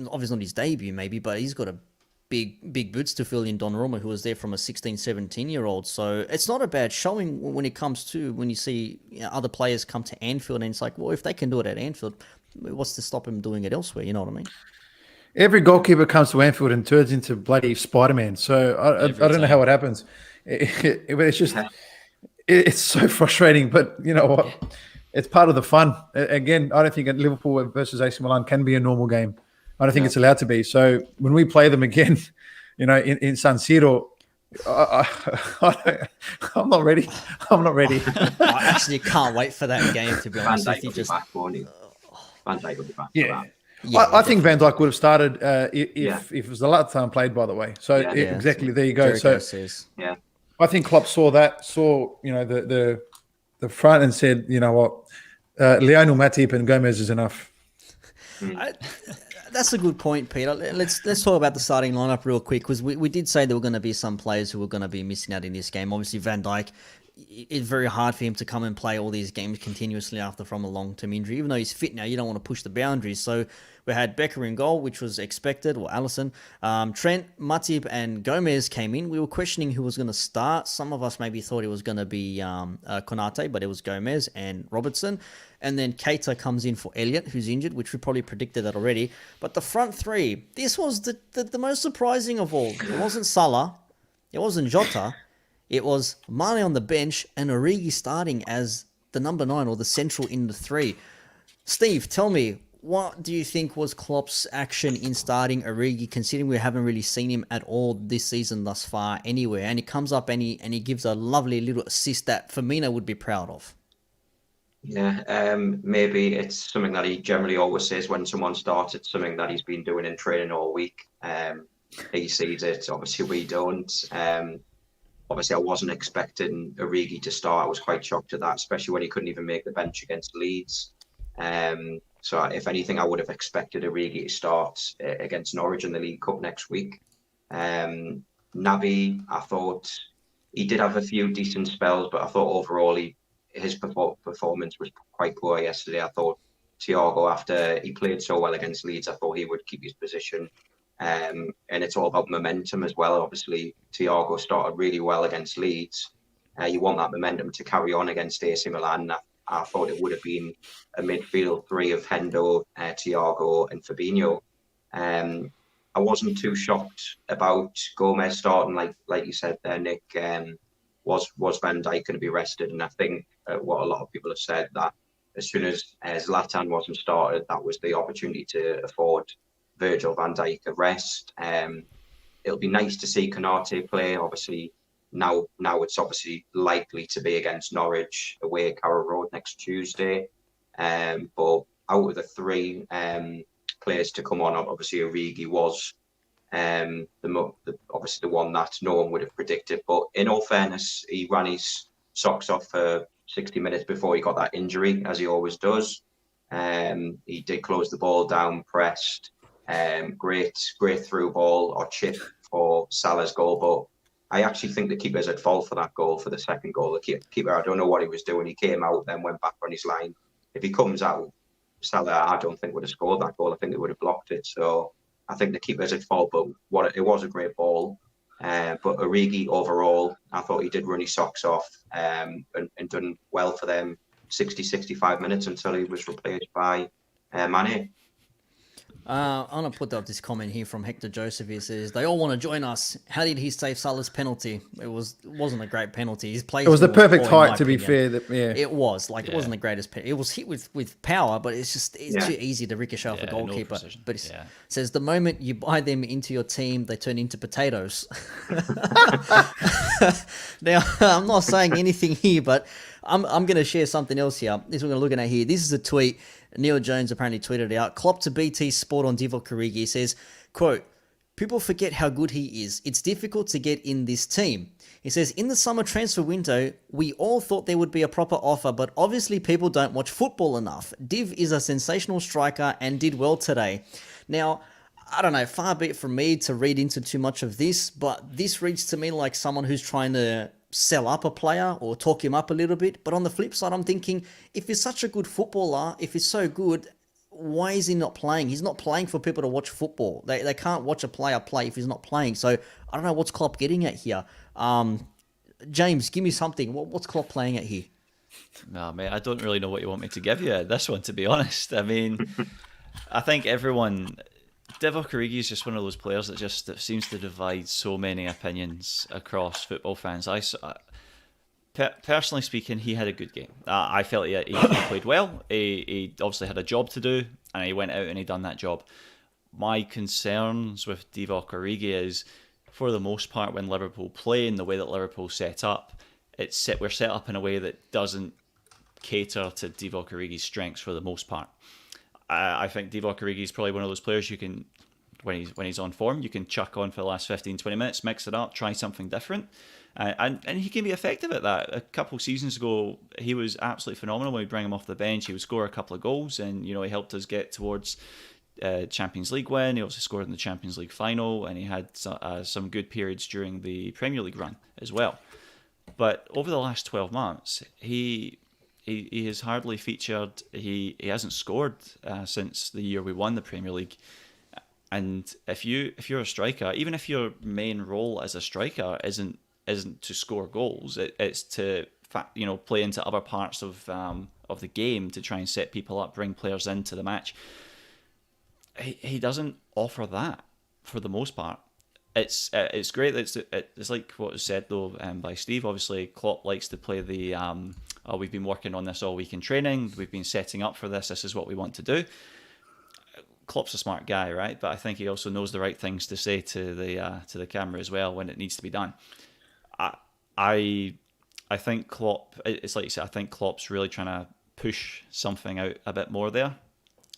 obviously not his debut maybe, but he's got a big boots to fill in Donnarumma, who was there from a 16, 17-year-old. So it's not a bad showing when it comes to when you see other players come to Anfield, and it's like, well, if they can do it at Anfield, what's to stop him doing it elsewhere? You know what I mean? Every goalkeeper comes to Anfield and turns into bloody Spider-Man. So I don't know how it happens. It's just, it's so frustrating. But you know what? It's part of the fun. Again, I don't think Liverpool versus AC Milan can be a normal game. I don't think it's allowed to be. So when we play them again, you know, in San Siro, I'm not ready. I'm not ready. I actually can't wait for that game, to be honest with you. Van Dijk will be back. Yeah. Yeah, I think Van Dijk would have started if it was the last time played, by the way. So exactly, there you go. Jericho So says. Yeah. I think Klopp saw you know, the front and said, you know what, Lionel Matip and Gomez is enough. That's a good point, Peter. Let's talk about the starting lineup real quick, because we did say there were going to be some players who were going to be missing out in this game. Obviously, Van Dijk, it's very hard for him to come and play all these games continuously from a long-term injury. Even though he's fit now, you don't want to push the boundaries. So we had Becker in goal, which was expected, or Alisson. Trent, Matip, and Gomez came in. We were questioning who was going to start. Some of us maybe thought it was going to be Konate, but it was Gomez and Robertson. And then Keita comes in for Elliott, who's injured, which we probably predicted that already. But the front three, this was the most surprising of all. It wasn't Salah. It wasn't Jota. It was Mane on the bench and Origi starting as the number 9 or the central in the 3. Steve, tell me, what do you think was Klopp's action in starting Origi, considering we haven't really seen him at all this season thus far anywhere? And he comes up and he gives a lovely little assist that Firmino would be proud of. Yeah, maybe it's something that he generally always says when someone starts. It's something that he's been doing in training all week. He sees it. Obviously, we don't. Obviously, I wasn't expecting Origi to start. I was quite shocked at that, especially when he couldn't even make the bench against Leeds. So, if anything, I would have expected Origi to start against Norwich in the League Cup next week. Naby, I thought he did have a few decent spells, but I thought overall his performance was quite poor yesterday. I thought Thiago, after he played so well against Leeds, I thought he would keep his position. And it's all about momentum as well. Obviously, Thiago started really well against Leeds. You want that momentum to carry on against AC Milan. I thought it would have been a midfield 3 of Hendo, Thiago and Fabinho. I wasn't too shocked about Gomez starting, like you said there, Nick. Was Van Dijk going to be rested? And I think what a lot of people have said, that as soon as Zlatan wasn't started, that was the opportunity to afford Virgil van Dijk a rest. It'll be nice to see Konate play. Obviously, now it's obviously likely to be against Norwich away at Carrow Road next Tuesday. But out of the 3 players to come on, obviously Origi was obviously the one that no one would have predicted. But in all fairness, he ran his socks off for 60 minutes before he got that injury, as he always does. He did close the ball down, pressed. Great through ball or chip for Salah's goal. But I actually think the keeper's at fault for that goal, for the second goal. The keeper, I don't know what he was doing. He came out, then went back on his line. If he comes out, Salah, I don't think would have scored that goal. I think they would have blocked it. So I think the keeper's at fault, but it was a great ball. But Origi overall, I thought he did run his socks off and done well for them 65 minutes until he was replaced by Mane. I'm going to put up this comment here from Hector Joseph. He says, they all want to join us. How did he save Salah's penalty? It wasn't a great penalty. His play. It was the perfect height, to be fair. It was. It wasn't the greatest penalty. It was hit with power, but it's too easy to ricochet off a goalkeeper. No, but it says, the moment you buy them into your team, they turn into potatoes. Now, I'm not saying anything here, but I'm going to share something else here. This is what we're looking at here. This is a tweet. Neil Jones apparently tweeted it out. Klopp to BT Sport on Divock Origi. He says, quote, people forget how good he is. It's difficult to get in this team. He says, in the summer transfer window, we all thought there would be a proper offer, but obviously people don't watch football enough. Div is a sensational striker and did well today. Now, I don't know, far be it from me to read into too much of this, but this reads to me like someone who's trying to sell up a player or talk him up a little bit. But on the flip side, I'm thinking, if he's such a good footballer, if he's so good, why is he not playing? He's not playing for people to watch football. They can't watch a player play if he's not playing. So I don't know what's Klopp getting at here. James, give me something. What's Klopp playing at here? No, mate, I don't really know what you want me to give you at this one, to be honest. I mean, I think everyone... Divock Origi is just one of those players that seems to divide so many opinions across football fans. Personally speaking, he had a good game. I felt he played well. He obviously had a job to do, and he went out and he done that job. My concerns with Divock Origi is, for the most part, when Liverpool play in the way that Liverpool set up, we're set up in a way that doesn't cater to Divock Origi's strengths for the most part. I think Divock Origi is probably one of those players you can, when he's on form, you can chuck on for the last 15, 20 minutes, mix it up, try something different. And he can be effective at that. A couple of seasons ago, he was absolutely phenomenal when we bring him off the bench. He would score a couple of goals, and he helped us get towards Champions League win. He also scored in the Champions League final, and he had some good periods during the Premier League run as well. But over the last 12 months, he has hardly featured. He hasn't scored since the year we won the Premier League. And if you're a striker, even if your main role as a striker isn't to score goals, it's to play into other parts of the game to try and set people up, bring players into the match. He doesn't offer that for the most part. It's great that it's like what was said though by Steve. Obviously, Klopp likes to play the we've been working on this all week in training. We've been setting up for this. This is what we want to do. Klopp's a smart guy, right? But I think he also knows the right things to say to the camera as well when it needs to be done. I think Klopp. It's like you said. I think Klopp's really trying to push something out a bit more there,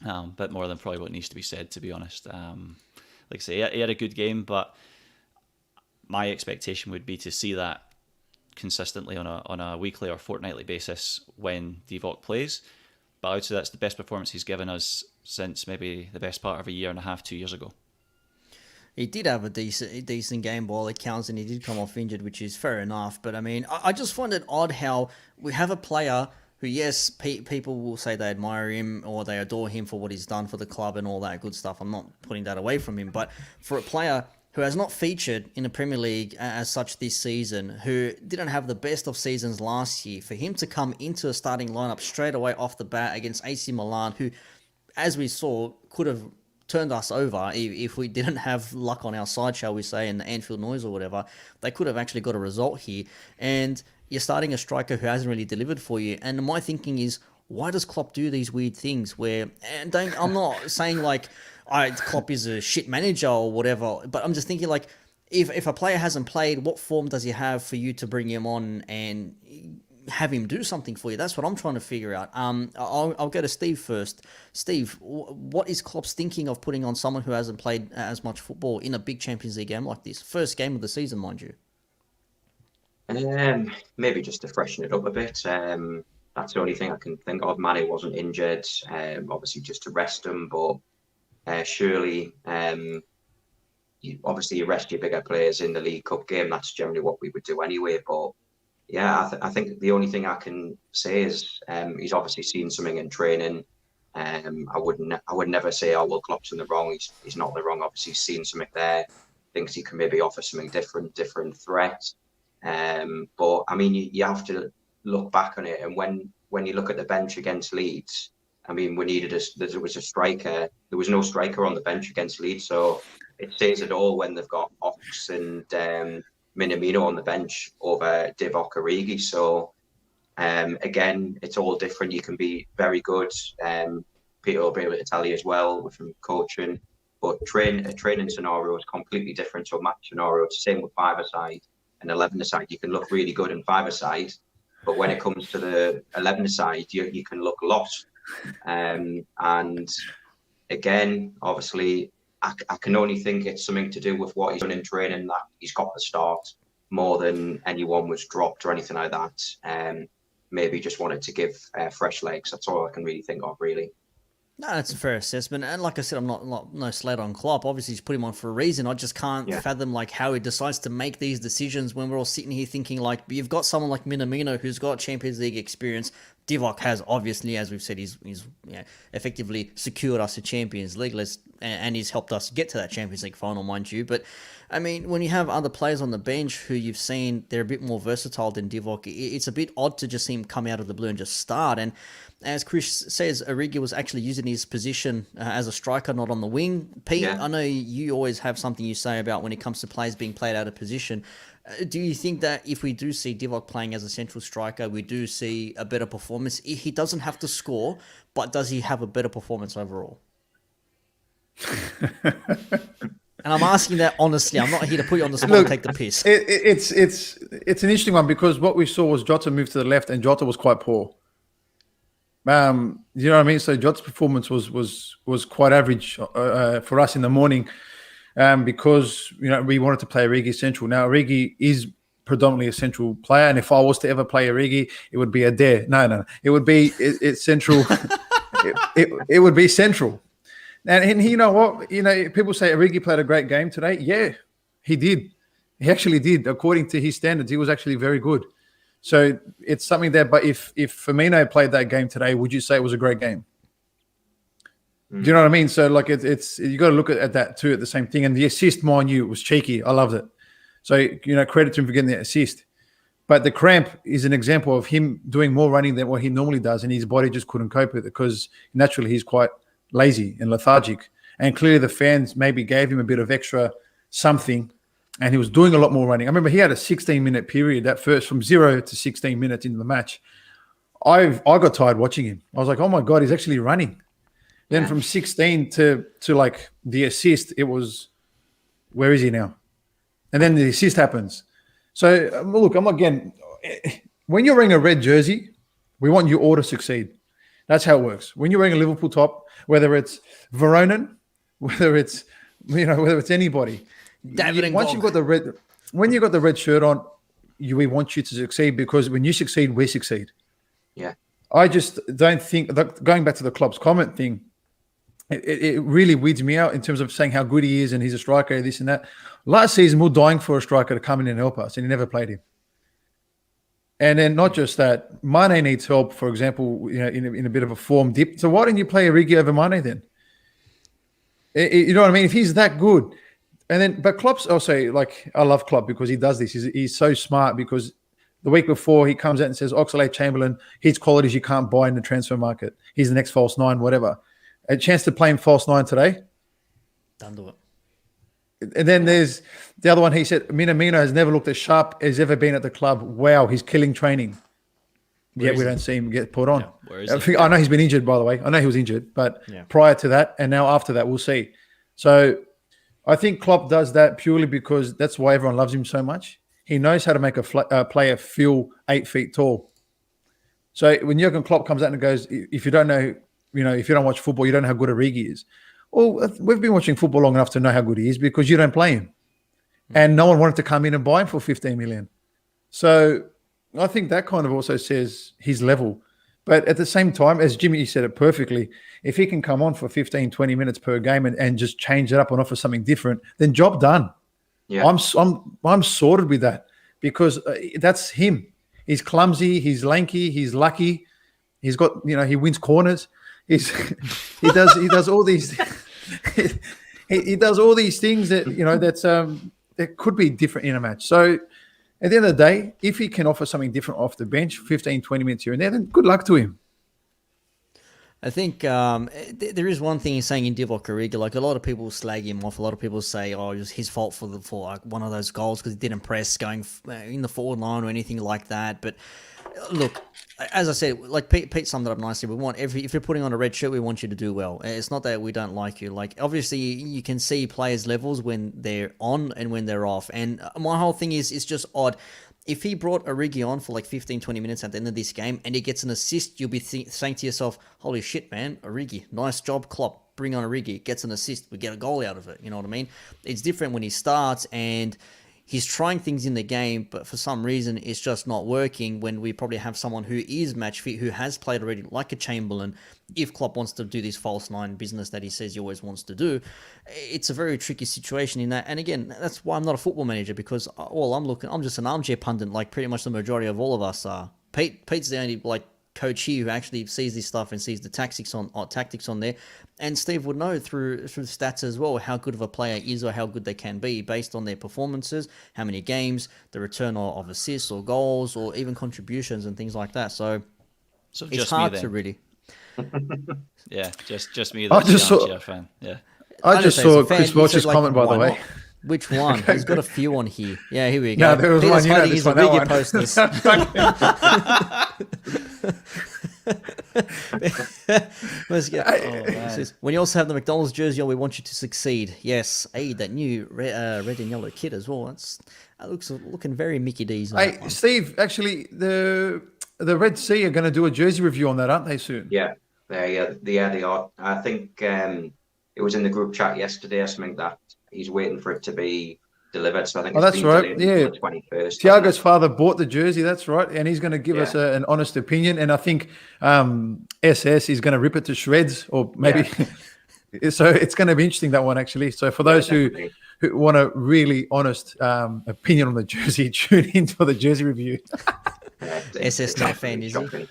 a bit more than probably what needs to be said. To be honest, like I say, he had a good game, but my expectation would be to see that consistently on a weekly or fortnightly basis when Divock plays. But I would say that's the best performance he's given us since maybe the best part of a year and a half, 2 years ago. He did have a decent game by all accounts, and he did come off injured, which is fair enough. But I mean, I just find it odd how we have a player who, yes, people will say they admire him or they adore him for what he's done for the club and all that good stuff. I'm not putting that away from him. But for a player who has not featured in the Premier League as such this season, who didn't have the best of seasons last year, for him to come into a starting lineup straight away off the bat against AC Milan, who, as we saw, could have turned us over if we didn't have luck on our side, shall we say, and the Anfield noise or whatever. They could have actually got a result here. And you're starting a striker who hasn't really delivered for you. And my thinking is, why does Klopp do these weird things where, and I'm not saying like Klopp is a shit manager or whatever, but I'm just thinking like, if a player hasn't played, what form does he have for you to bring him on and have him do something for you? That's what I'm trying to figure out. I'll go to Steve first. Steve, what is Klopp's thinking of putting on someone who hasn't played as much football in a big Champions League game like this? First game of the season, mind you. Maybe just to freshen it up a bit. That's the only thing I can think of. Mane wasn't injured, obviously just to rest him, but surely, you rest your bigger players in the League Cup game. That's generally what we would do anyway. But yeah, I think the only thing I can say is he's obviously seen something in training. I would never say, oh well, Klopp's in the wrong. He's not in the wrong. Obviously, he's seen something there. Thinks he can maybe offer something different threat. But I mean, you have to look back on it, and when you look at the bench against Leeds, I mean, there was a striker. There was no striker on the bench against Leeds, so it says it all when they've got Ox and Minamino on the bench over Divock Origi. So again, it's all different. You can be very good. Peter will be able to tell you as well from coaching, but a training scenario is completely different to a match scenario. It's the same with five-a-side and 11-a-side. You can look really good in five-a-side, but when it comes to the 11-a-side, you can look lost. And again, obviously, I can only think it's something to do with what he's done in training, that he's got the start more than anyone was dropped or anything like that. Maybe just wanted to give fresh legs. That's all I can really think of, really. No, that's a fair assessment. And like I said, I'm not no slate on Klopp. Obviously, he's put him on for a reason. I just can't Yeah. fathom like how he decides to make these decisions when we're all sitting here thinking like you've got someone like Minamino who's got Champions League experience. Divock has obviously, as we've said, he's effectively secured us a Champions League. And he's helped us get to that Champions League final, mind you. But I mean, when you have other players on the bench who you've seen they're a bit more versatile than Divock, it's a bit odd to just see him come out of the blue and just start. And as Chris says, Origi was actually using his position as a striker, not on the wing. Pete, Yeah. I know you always have something you say about when it comes to players being played out of position. Do you think that if we do see Divock playing as a central striker, we do see a better performance? He doesn't have to score, but does he have a better performance overall? And I'm asking that honestly. I'm not here to put you on the spot and take the piss. It's an interesting one because what we saw was Jota move to the left, and Jota was quite poor. You know what I mean? So Jota's performance was quite average for us in the morning, because we wanted to play Origi central. Now Origi is predominantly a central player, and if I was to ever play Origi, it would be a dare. No, it would be it's central. it would be central. And you know what? People say Origi played a great game today. Yeah, he did. He actually did. According to his standards, he was actually very good. So it's something there. But if Firmino played that game today, would you say it was a great game? Do you know what I mean? So like it's you got to look at that too at the same thing. And the assist, mind you, was cheeky. I loved it. So credit to him for getting the assist. But the cramp is an example of him doing more running than what he normally does, and his body just couldn't cope with it because naturally he's quite lazy and lethargic. And clearly the fans maybe gave him a bit of extra something, and he was doing a lot more running. I remember he had a 16-minute period that first from 0 to 16 minutes into the match. I got tired watching him. I was like, oh my God, he's actually running. Then from 16 to like the assist, it was, where is he now? And then the assist happens. So look, when you're wearing a red jersey, we want you all to succeed. That's how it works. When you're wearing a Liverpool top, whether it's Veronin, whether it's anybody, once you've got the red, when you got the red shirt on, we want you to succeed, because when you succeed, we succeed. Yeah. I just don't think that, going back to the Klopp's comment thing, it really weeds me out in terms of saying how good he is and he's a striker, this and that. Last season, we were dying for a striker to come in and help us, and he never played him. And then not just that, Mane needs help, for example, in a bit of a form dip. So why didn't you play Origi over Mane then? You know what I mean? If he's that good. But Klopp's also, like, I love Klopp because he does this. He's so smart, because the week before he comes out and says, Oxlade-Chamberlain, his qualities you can't buy in the transfer market. He's the next false nine, whatever. A chance to play him false nine today. Don't do it. And then there's the other one. He said, Minamino has never looked as sharp as ever been at the club. Wow, he's killing training. Yet we don't see him get put on. Yeah, where is he? I know he's been injured, by the way. I know he was injured, but prior to that and now after that, we'll see. So I think Klopp does that purely because that's why everyone loves him so much. He knows how to make a player feel 8 feet tall. So when Jurgen Klopp comes out and goes, if you don't know, if you don't watch football, you don't know how good Origi is. Well, we've been watching football long enough to know how good he is, because you don't play him. And no one wanted to come in and buy him for 15 million. So I think that kind of also says his level. But at the same time, as Jimmy said it perfectly, if he can come on for 15, 20 minutes per game and just change it up and offer something different, then job done. Yeah. I'm sorted with that, because that's him. He's clumsy, he's lanky, he's lucky. He's got, he wins corners. He does all these he does all these things that that could be different in a match. So at the end of the day, if he can offer something different off the bench, 15, 20 minutes here and there, then good luck to him. I think there is one thing he's saying in Divock Origi. Like, a lot of people slag him off. A lot of people say, "Oh, it was his fault for like one of those goals because he didn't press going in the forward line or anything like that." But look, as I said, like Pete summed it up nicely. We want if you're putting on a red shirt, we want you to do well. It's not that we don't like you. Like, obviously, you can see players' levels when they're on and when they're off. And my whole thing is, it's just odd. If he brought Origi on for like 15, 20 minutes at the end of this game and he gets an assist, you'll be saying to yourself, holy shit, man, Origi, nice job, Klopp. Bring on Origi, gets an assist, we get a goal out of it. You know what I mean? It's different when he starts and he's trying things in the game, but for some reason it's just not working when we probably have someone who is match fit, who has played already, like a Chamberlain. If Klopp wants to do this false nine business that he says he always wants to do, it's a very tricky situation in that. And again, that's why I'm not a football manager, because I'm just an armchair pundit, like pretty much the majority of all of us are. Pete's the only coach here who actually sees this stuff and sees the tactics on there. And Steve would know through the stats as well how good of a player is or how good they can be based on their performances, how many games, the return of assists or goals or even contributions and things like that. So it's just hard me, to really. Yeah, just me. I just saw. Armchair fan. Yeah. I just saw Chris Welch's comment, by the why way. not? Which one? He's got a few on here. Yeah, here we go. No, there was Peter's one. You know hiding this his one. That video one. posters. Let's get. It says, when you also have the McDonald's jersey on, we want you to succeed. Yes, that new red and yellow kit as well. That looks looking very Mickey D's. On that Hey, one. Steve, actually, the Red Sea are going to do a jersey review on that, aren't they, soon? Yeah, they are. I think it was in the group chat yesterday or something that he's waiting for it to be delivered. So I think that's right. Until the 21st. Tiago's father bought the jersey, that's right, and he's going to give us Yeah. an honest opinion. And I think SS is going to rip it to shreds, or maybe. So it's going to be interesting, that one, actually. So for those who want a really honest opinion on the jersey, tune in for the jersey review. SS not a fan, is he? shocking.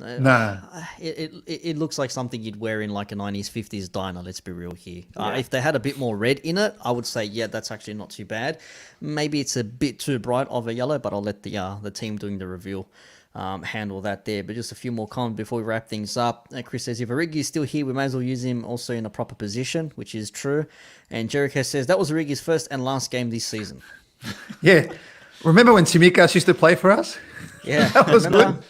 Nah. It looks like something you'd wear in like a 90s, 50s diner, let's be real here. If they had a bit more red in it, I would say, yeah, that's actually not too bad. Maybe it's a bit too bright of a yellow, but I'll let the team doing the reveal handle that there. But just a few more comments before we wrap things up. Chris says, if Origi is still here, we may as well use him also in a proper position, which is true. And Jericho says, that was Origi's first and last game this season. Yeah. Remember when Tsimikas used to play for us? Yeah, That was remember?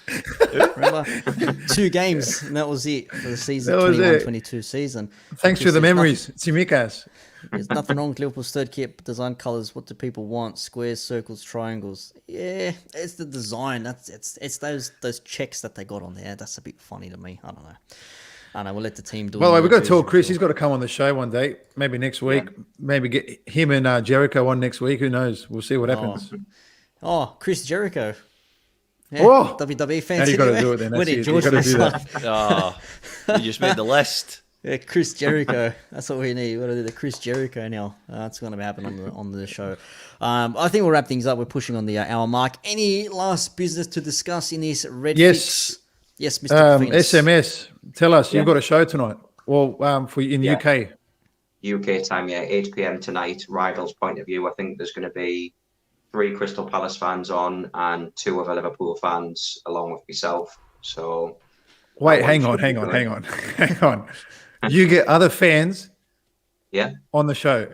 2 games, and that was it for the season, That was it. 21-22 season. Thanks for the memories, Tsimikas. There's nothing wrong with Liverpool's third kit design colours. What do people want? Squares, circles, triangles. Yeah, it's the design. It's those checks that they got on there. That's a bit funny to me. I don't know. We'll let the team do it. By the way, we've got to tell Chris he's got to come on the show one day, maybe next week. Maybe get him and Jericho on next week. Who knows? We'll see what happens. Oh, Chris Jericho. Yeah, Oh! WWE fans. Now you got to anyway. do it then. When That's did it. George You've got to do Russell- that. You just made the list. Yeah, Chris Jericho. That's what we need. We've got to do the Chris Jericho now. That's going to happen on the show. I think we'll wrap things up. We're pushing on the hour mark. Any last business to discuss in this Redfix? Yes, Mr. Phoenix. SMS. Tell us, you've got a show tonight. Well, for in the UK. UK time, 8 p.m. tonight. Rivals point of view. I think there's going to be 3 Crystal Palace fans on and 2 other Liverpool fans, along with myself. So, Wait, hang on. You get other fans yeah, on the show.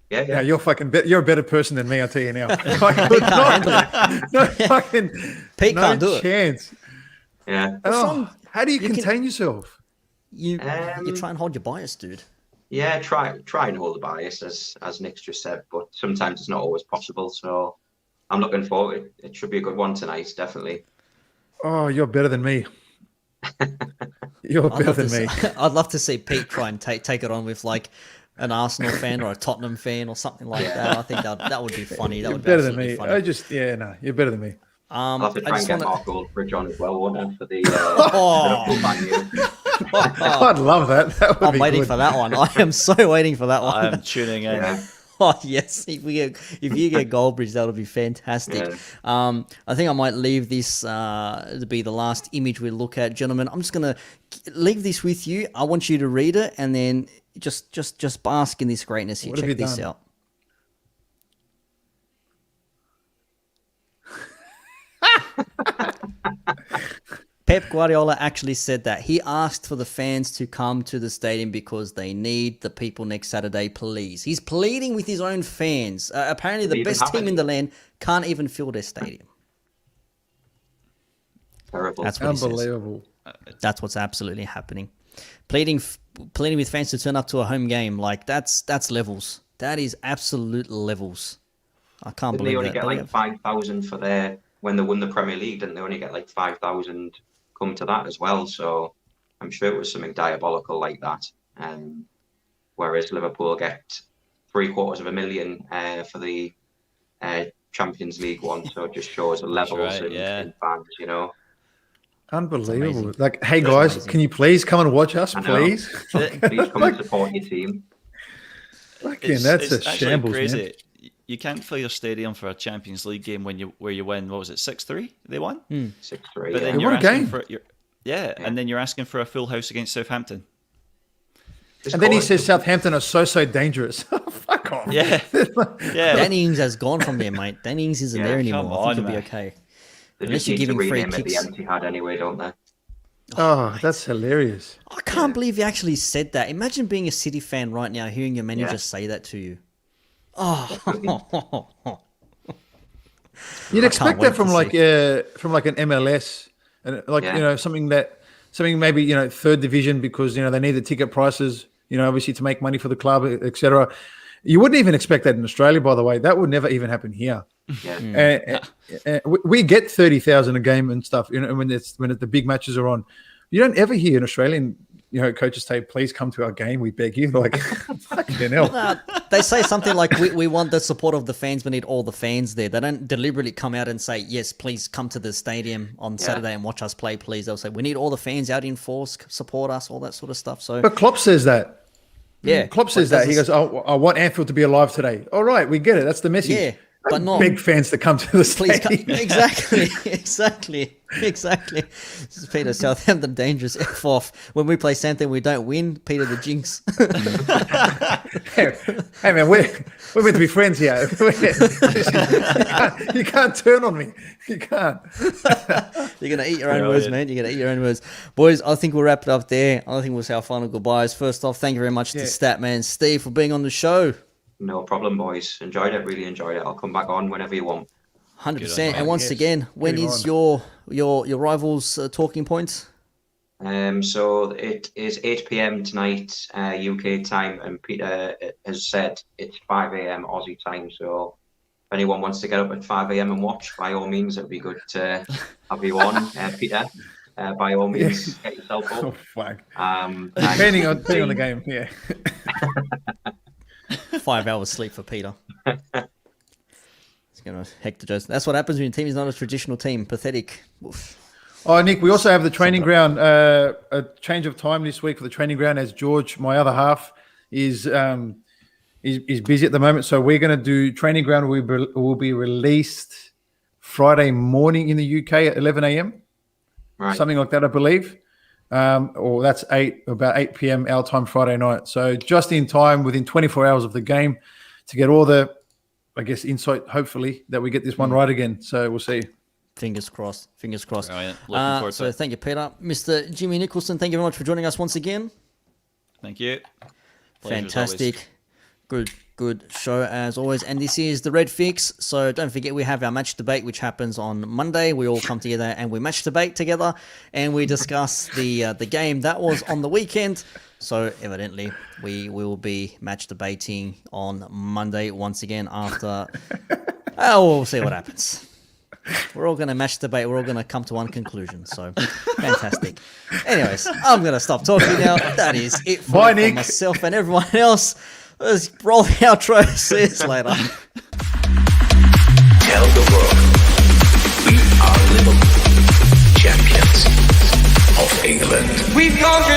yeah. Now you're you're a better person than me, I'll tell you now. I could not, no fucking Pete no can't do it. chance. Yeah. Oh, how do you can- contain yourself? You try and hold your bias, dude. Yeah, try and hold the bias, as Nick's just said, but sometimes it's not always possible. So I'm looking forward. It should be a good one tonight, definitely. Oh, you're better than me. You're better than me. I'd love to see Pete try and take it on with like an Arsenal fan or a Tottenham fan or something like that. I think that would be funny. That You're would be better than absolutely me. funny. You're better than me. I'll have to try and get Mark Goldbridge on as well, won't I, for the Liverpool Man U. I'd love that. That would I'm be waiting good. for that one. I am so waiting for that one. I'm tuning in. Yeah. Oh yes, if you get Goldbridge, that'll be fantastic. Yeah. I think I might leave this to be the last image we look at, gentlemen. I'm just gonna leave this with you. I want you to read it and then just bask in this greatness here. What have Check you this done? out. Pep Guardiola actually said that. He asked for the fans to come to the stadium because they need the people next Saturday, please. He's pleading with his own fans. Apparently the Even best team happened. in the land can't even fill their stadium. Terrible. That's what he says. Unbelievable. That's what's absolutely happening. Pleading with fans to turn up to a home game, like that's levels. That is absolute levels. I can't Didn't they believe only that. get like 5,000 for when they won the Premier League? Didn't they only get like 5,000 come to that as well? So I'm sure it was something diabolical like that. Whereas Liverpool get $750,000 for the Champions League one, so it just shows the levels in fans, you know. Unbelievable. Like, hey guys, can you please come and watch us, please? Please come and support your team. That's a shambles, crazy. man. You can't fill your stadium for a Champions League game where you win. What was it, 6-3? They won 6-3. But then What a game! And then you're asking for a full house against Southampton. And then he says Southampton are so dangerous. Fuck off. Yeah. Danny Ings has gone from there, mate. Danny Ings isn't there anymore. I think he'll be okay. They Unless just you're need to giving free rename it kicks. the Empty Had anyway, don't they? Oh, that's hilarious. I can't believe you actually said that. Imagine being a City fan right now, hearing your manager say that to you. Oh, You'd expect wait that from to like an MLS, and something maybe third division, because they need the ticket prices, obviously to make money for the club, etc. You wouldn't even expect that in Australia, by the way. That would never even happen here. Yeah. We get 30,000 a game and stuff. When the big matches are on, you don't ever hear an Australian coaches say, "Please come to our game, we beg you." Like, fucking hell. they say something like, we want the support of the fans. We need all the fans there. They don't deliberately come out and say, "Yes, please come to the stadium on Saturday and watch us play, please." They'll say, "We need all the fans out in force, support us," all that sort of stuff. So, but Klopp says that. Yeah, Klopp says that. He goes, I want Anfield to be alive today. All right, we get it. That's the message. Yeah, but not big fans to come to the please stadium. Exactly. This is Peter, Southampton dangerous F off. When we play Southampton, we don't win. Peter the jinx. Hey man, we're meant to be friends here. You can't turn on me. You can't. You're gonna eat your own words, man. You're gonna eat your own words, boys. I think we'll wrap it up there. I think we'll say our final goodbyes. First off, thank you very much to Statman Steve for being on the show. No problem, boys. Enjoyed it. Really enjoyed it. I'll come back on whenever you want. 100%. And once again, when is your rivals talking points? So it is 8 p.m. tonight, UK time, and Peter has said it's 5 a.m. Aussie time. So if anyone wants to get up at 5 a.m. and watch, by all means, it'd be good to have you on, Peter. By all means, get yourself up. Oh, fuck. Depending on the game, yeah. 5 hours sleep for Peter. It's gonna hector Jones. That's what happens when your team is not a traditional team. Pathetic. Oof. Oh, Nick, we also have the training ground. A change of time this week for the training ground, as George, my other half, is busy at the moment. So we're going to do training ground. Will be released Friday morning in the UK at 11 a.m. Right. Something like that, I believe. Or that's about 8 p.m. our time Friday night. So just in time, within 24 hours of the game, to get all the, I guess, insight, hopefully, that we get this one right again. So we'll see. Fingers crossed. Fingers crossed. Brilliant. Looking forward to so it. thank you, Peter. Mr. Jimmy Nicholson, thank you very much for joining us once again. Thank you. Pleasure as Fantastic. Good show as always. And this is the Redfix. So don't forget, we have our match debate, which happens on Monday. We all come together and we match debate together, and we discuss the game that was on the weekend. So evidently, we will be match debating on Monday once again after. We'll see what happens. We're all going to match debate. We're all going to come to one conclusion. So fantastic. Anyways, I'm going to stop talking now. That is it for myself and everyone else. Let's roll the outro. See you later. Tell the world we are Liverpool, champions of England. We've conquered